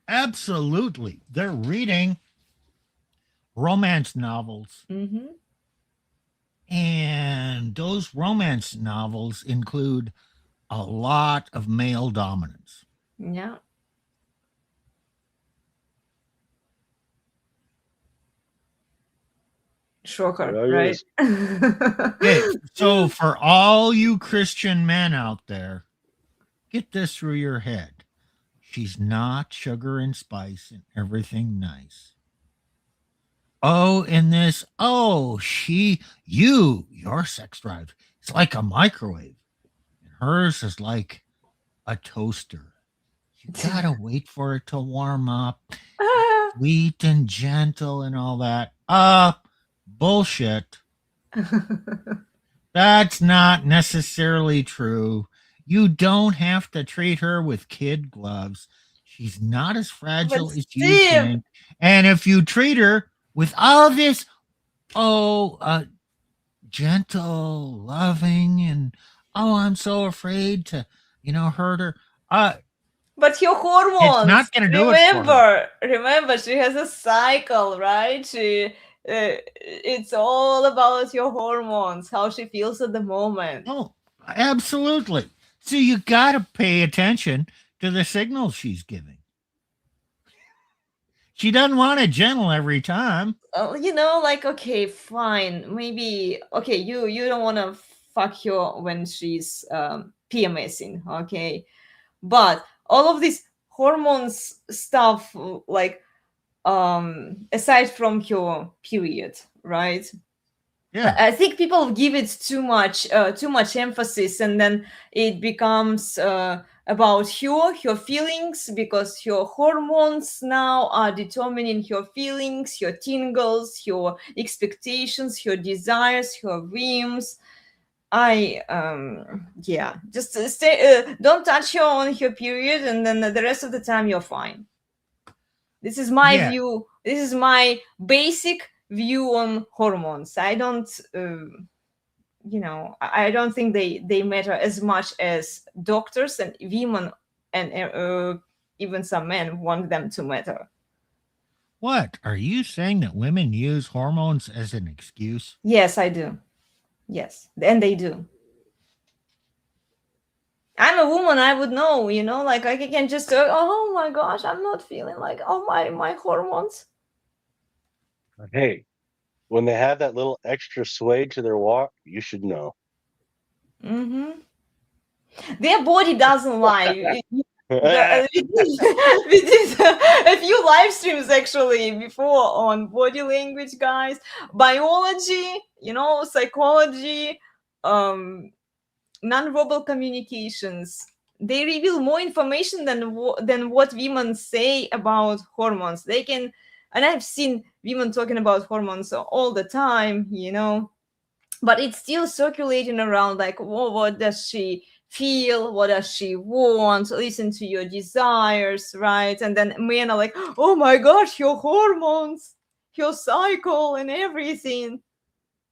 Absolutely. They're reading romance novels. Mm-hmm. And those romance novels include a lot of male dominance. Yeah. Shocker, There it right? is. Okay, so for all you Christian men out there, get this through your head. She's not sugar and spice and everything nice. Oh, and this, oh, your sex drive is like a microwave. And hers is like a toaster. You gotta wait for it to warm up, sweet and gentle and all that. Bullshit. That's not necessarily true. You don't have to treat her with kid gloves. She's not as fragile But as you Steve, think. And if you treat her with all this, gentle, loving, and I'm so afraid to, hurt her. but your hormones. It's not going to do it for her. Remember, she has a cycle, right? It's all about your hormones, how she feels at the moment. Oh, absolutely. So you got to pay attention to the signals she's giving. She doesn't want it gentle every time. Like, okay, fine, maybe, okay, you don't want to fuck her when she's PMSing, okay, but all of this hormones stuff, like, aside from her period, right? Yeah. I think people give it too much emphasis, and then it becomes about her feelings, because her hormones now are determining her feelings, her tingles, her expectations, her desires, her whims. Just stay. Don't touch her on her period, and then the rest of the time you're fine. This is my view. This is my basic view on hormones. I don't I don't think they matter as much as doctors and women, and even some men want them to matter. What are you saying, that women use hormones as an excuse? Yes, I do. Yes, and they do. I'm a woman, I would know, like I can just oh my gosh, I'm not feeling like my hormones. Hey, when they have that little extra sway to their walk, you should know. Hmm. Their body doesn't lie. We did a few live streams actually before on body language, guys, biology, psychology, um nonverbal communications. They reveal more information than what women say about hormones. They can, and I've seen women talking about hormones all the time, but it's still circulating around like, whoa, what does she feel? What does she want? Listen to your desires, right? And then men are like, oh my gosh, your hormones, your cycle, and everything.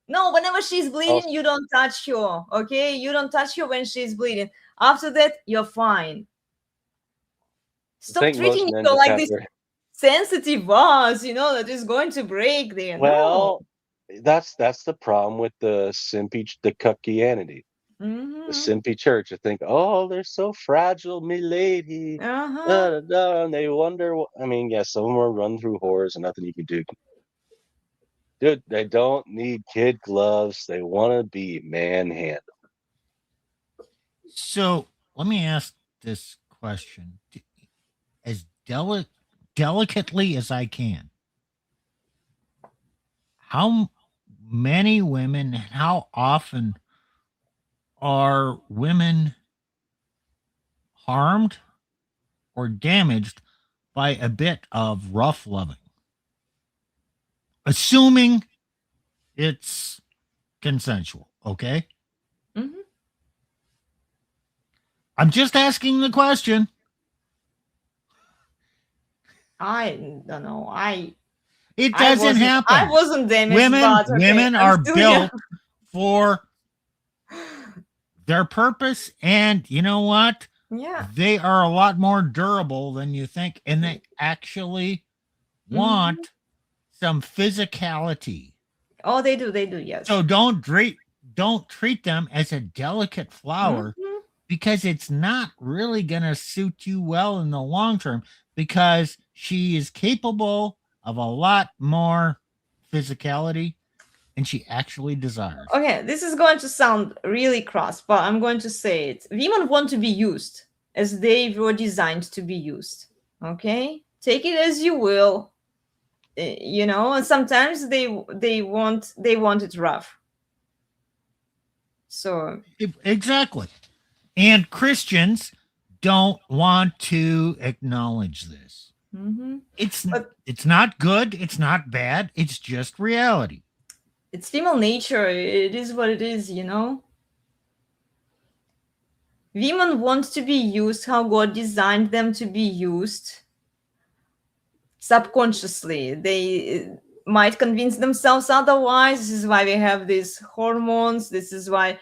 No, whenever she's bleeding, Also, you don't touch her, okay? You don't touch her when she's bleeding. After that, you're fine. I Stop think most treating men her just like have this their sensitive vase, that is going to break there. No. well, that's the problem with the the Cuckianity, the Mm-hmm. simpy church. I think, oh, they're so fragile, me lady. Uh-huh. Da, da, da, and they wonder. I mean, yeah, some of them are run through whores, and nothing you can do. Dude, they don't need kid gloves. They want to be manhandled. So let me ask this question as delicately as I can. How many women, how often are women harmed or damaged by a bit of rough loving? Assuming it's consensual, okay? Mm-hmm. I'm just asking the question. I don't know. It I doesn't wasn't I happen. wasn't damaged, Women but okay, women I'm are still young. built for their purpose, and you know what? Yeah. They are a lot more durable than you think, and they actually Mhm. want some physicality. Oh, they do, yes. So don't treat them as a delicate flower, Mhm. because it's not really going to suit you well in the long term, because she is capable of a lot more physicality and she actually desires. Okay, this is going to sound really cross, but I'm going to say it. Women want to be used as they were designed to be used. Okay? Take it as you will. And sometimes they want it rough. So, Exactly. And Christians don't want to acknowledge this. mhm. It's But it's not good, it's not bad, it's just reality. it's female nature. It is what it is. Women want to be used how God designed them to be used. Subconsciously, they might convince themselves otherwise. This is why we have these hormones. This is why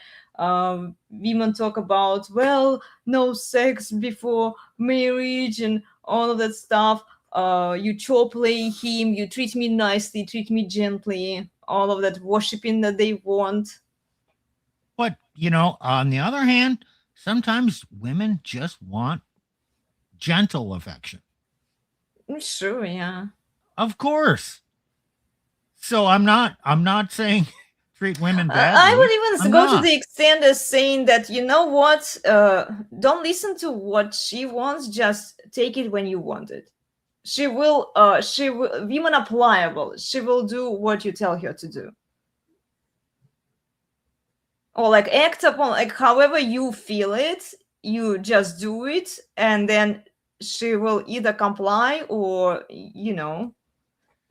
women talk about, well, no sex before marriage and all of that stuff. You chore play him, you treat me nicely, treat me gently, all of that worshiping that they want. But, on the other hand, sometimes women just want gentle affection. Sure, yeah. Of course. So I'm not saying treat women I would badly. even I'm go to not. the extent of saying that, you know what, don't listen to what she wants, just take it when you want it. She will, women are pliable. She will do what you tell her to do. Or like act upon, like however you feel it, you just do it, and then she will either comply or,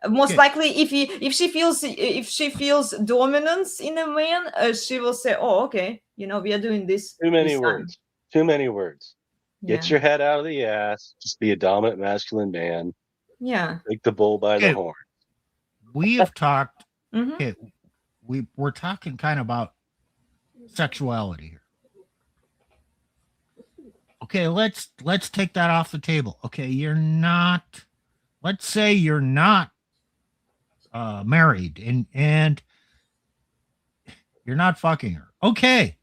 most Okay. likely if she feels dominance in a man, she will say, oh, okay, we are doing this Too many this time. words. Too many words. Get Yeah. your head out of the ass. Just be a dominant masculine man. Yeah. Take the bull by the Okay. horn. We have talked. Hmm. Okay, we're talking kind of about sexuality here. Okay, let's take that off the table. Okay, let's say you're not married and you're not fucking her. Okay,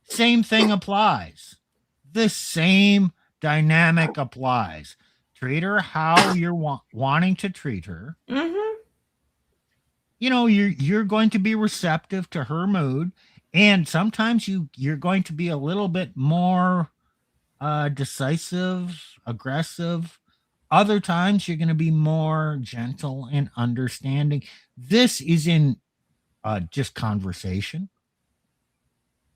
same thing applies. the same dynamic applies. Treat her how you're wanting to treat her. Mm-hmm. You know, you're going to be receptive to her mood, and sometimes you're going to be a little bit more decisive, aggressive. Other times you're going to be more gentle and understanding. This is in just conversation.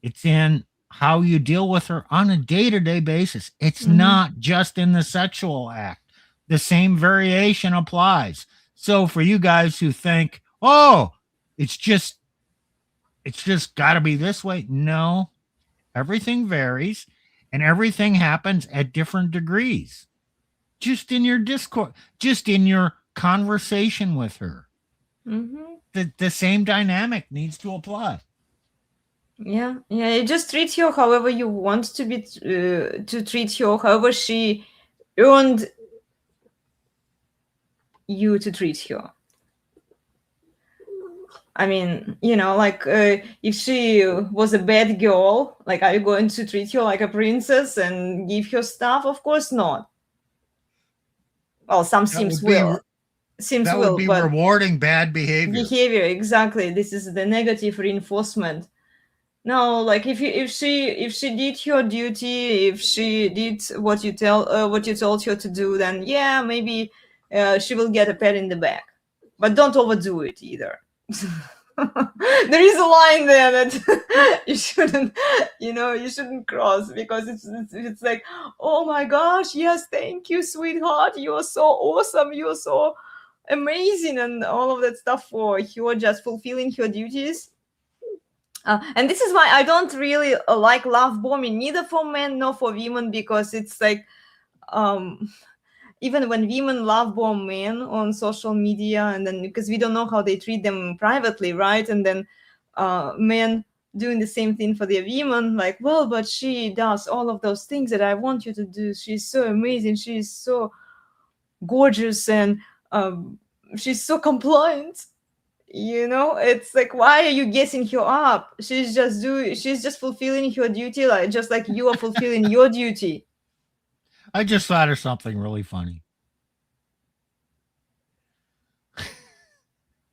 It's in how you deal with her on a day-to-day basis. It's not just in the sexual act. The same variation applies. So for you guys who think, oh, it's just got to be this way. No, everything varies and everything happens at different degrees. Just in your discourse, just in your conversation with her. The same dynamic needs to apply. Yeah, you just treat her however you want to be to treat her, however she earned you to treat her. I mean, like if she was a bad girl, like, are you going to treat her like a princess and give her stuff? Of course not. Well, some Sims will. Sims That will, would be but rewarding bad behavior. Exactly. This is the negative reinforcement. No, like if she did her duty, if she did what you told her to do, then yeah, maybe she will get a pat in the back, but don't overdo it either. There is a line there that you shouldn't cross, because it's like, oh my gosh, yes, thank you, sweetheart, you're so awesome, you're so amazing, and all of that stuff for her just fulfilling her duties. And this is why I don't really like love bombing, neither for men nor for women, because it's like, even when women love bomb men on social media, and then because we don't know how they treat them privately, right? And then men doing the same thing for their women, like, well, but she does all of those things that I want you to do. She's so amazing. She's so gorgeous, and she's so compliant. It's like, why are you guessing her up? She's just fulfilling her duty, like just like you are fulfilling your duty. I just thought of something really funny.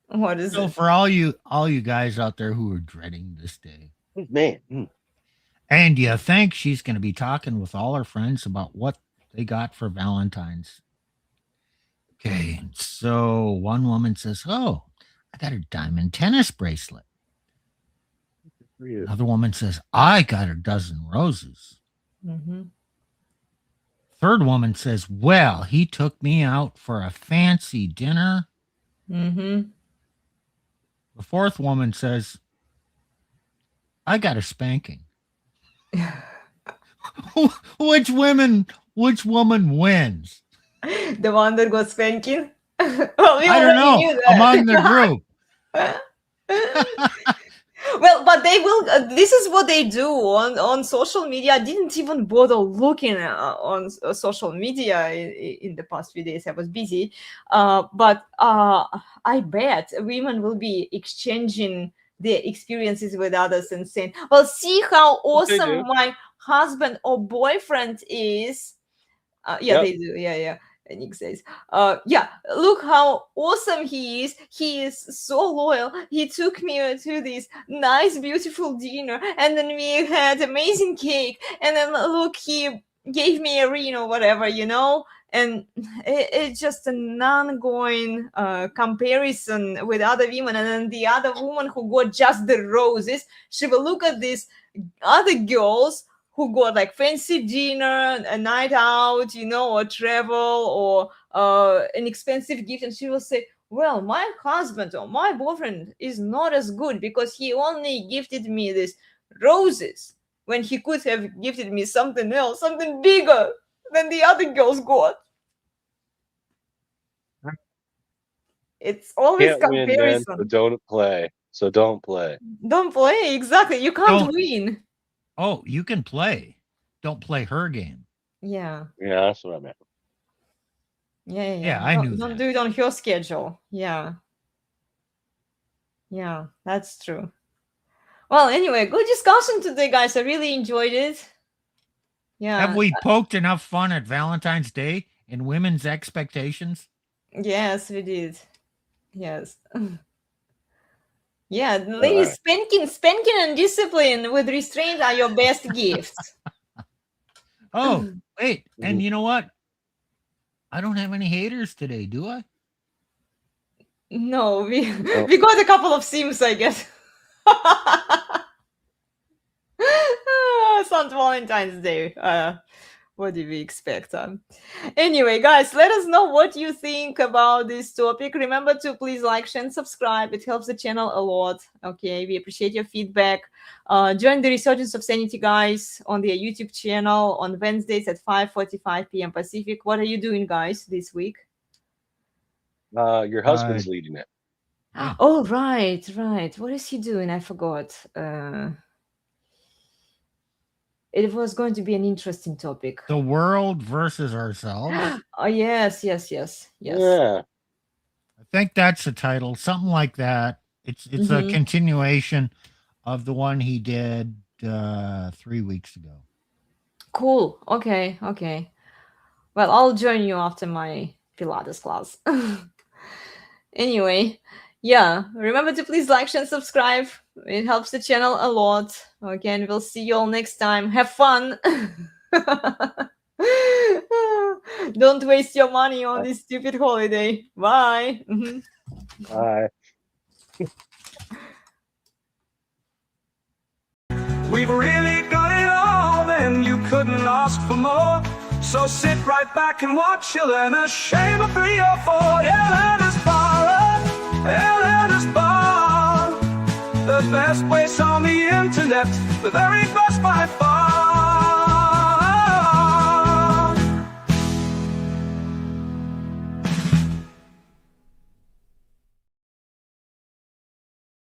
What is So it? for all you guys out there who are dreading this day, Man, and you think she's going to be talking with all her friends about what they got for Valentine's. Okay, so one woman says, "Oh, I got a diamond tennis bracelet." for you. Another woman says, "I got a dozen roses." Third woman says, "Well, he took me out for a fancy dinner." The fourth woman says, "I got a spanking." Which woman wins? The one that got spanking. Well, I don't know. Among the group. Well, but they will. This is what they do on social media. I didn't even bother looking on social media in the past few days. I was busy, but I bet women will be exchanging their experiences with others and saying, "Well, see how awesome my husband or boyfriend is." Yeah, Yep. they do. Yeah. And Nick says, yeah, look how awesome he is. He is so loyal. He took me to this nice, beautiful dinner, and then we had amazing cake. And then look, he gave me a ring or whatever, And it's just an ongoing comparison with other women. And then the other woman who got just the roses, she will look at these other girls who got like fancy dinner, a night out, or travel, or an expensive gift, and she will say, well, my husband or my boyfriend is not as good because he only gifted me these roses when he could have gifted me something else, something bigger than the other girls got. It's always Can't win, man. comparison. So don't play. Don't play, exactly. You can't win. Oh, you can play. Don't play her game. Yeah. Yeah, that's what I meant. Yeah. I knew Don't that. do it on her schedule. Yeah, that's true. Well, anyway, good discussion today, guys. I really enjoyed it. Yeah. Have we poked enough fun at Valentine's Day and women's expectations? Yes, we did. Yes. Yeah, All ladies, right. spanking and discipline with restraint are your best gifts. Oh, wait. And Mhm. you know what? I don't have any haters today, do I? No, we Well, we got a couple of sims, I guess. St. Valentine's Day. What do we expect? Anyway, guys, let us know what you think about this topic. Remember to please like, share, and subscribe. It helps the channel a lot. Okay, we appreciate your feedback. Join the Resurgence of Sanity, guys, on their YouTube channel on Wednesdays at 5:45 p.m. Pacific. What are you doing, guys, this week? your husband's leading it. Yeah. Oh, right. What is he doing? I forgot. It was going to be an interesting topic. The world versus ourselves. Oh, yes. Yeah. I think that's the title, something like that. It's a Mhm. continuation of the one he did 3 weeks ago. Cool. Okay. Well, I'll join you after my Pilates class. Anyway, yeah, remember to please like, share, and subscribe. It helps the channel a lot. Again, we'll see you all next time. Have fun. Don't waste your money on this stupid holiday. Bye. Mhm. Bye. We've really got it all, and you couldn't ask for more. So sit right back and watch. You'll learn a shame of 3 or 4. Elena's Bar, Elena's Bar. The best place on the internet, the very best by far.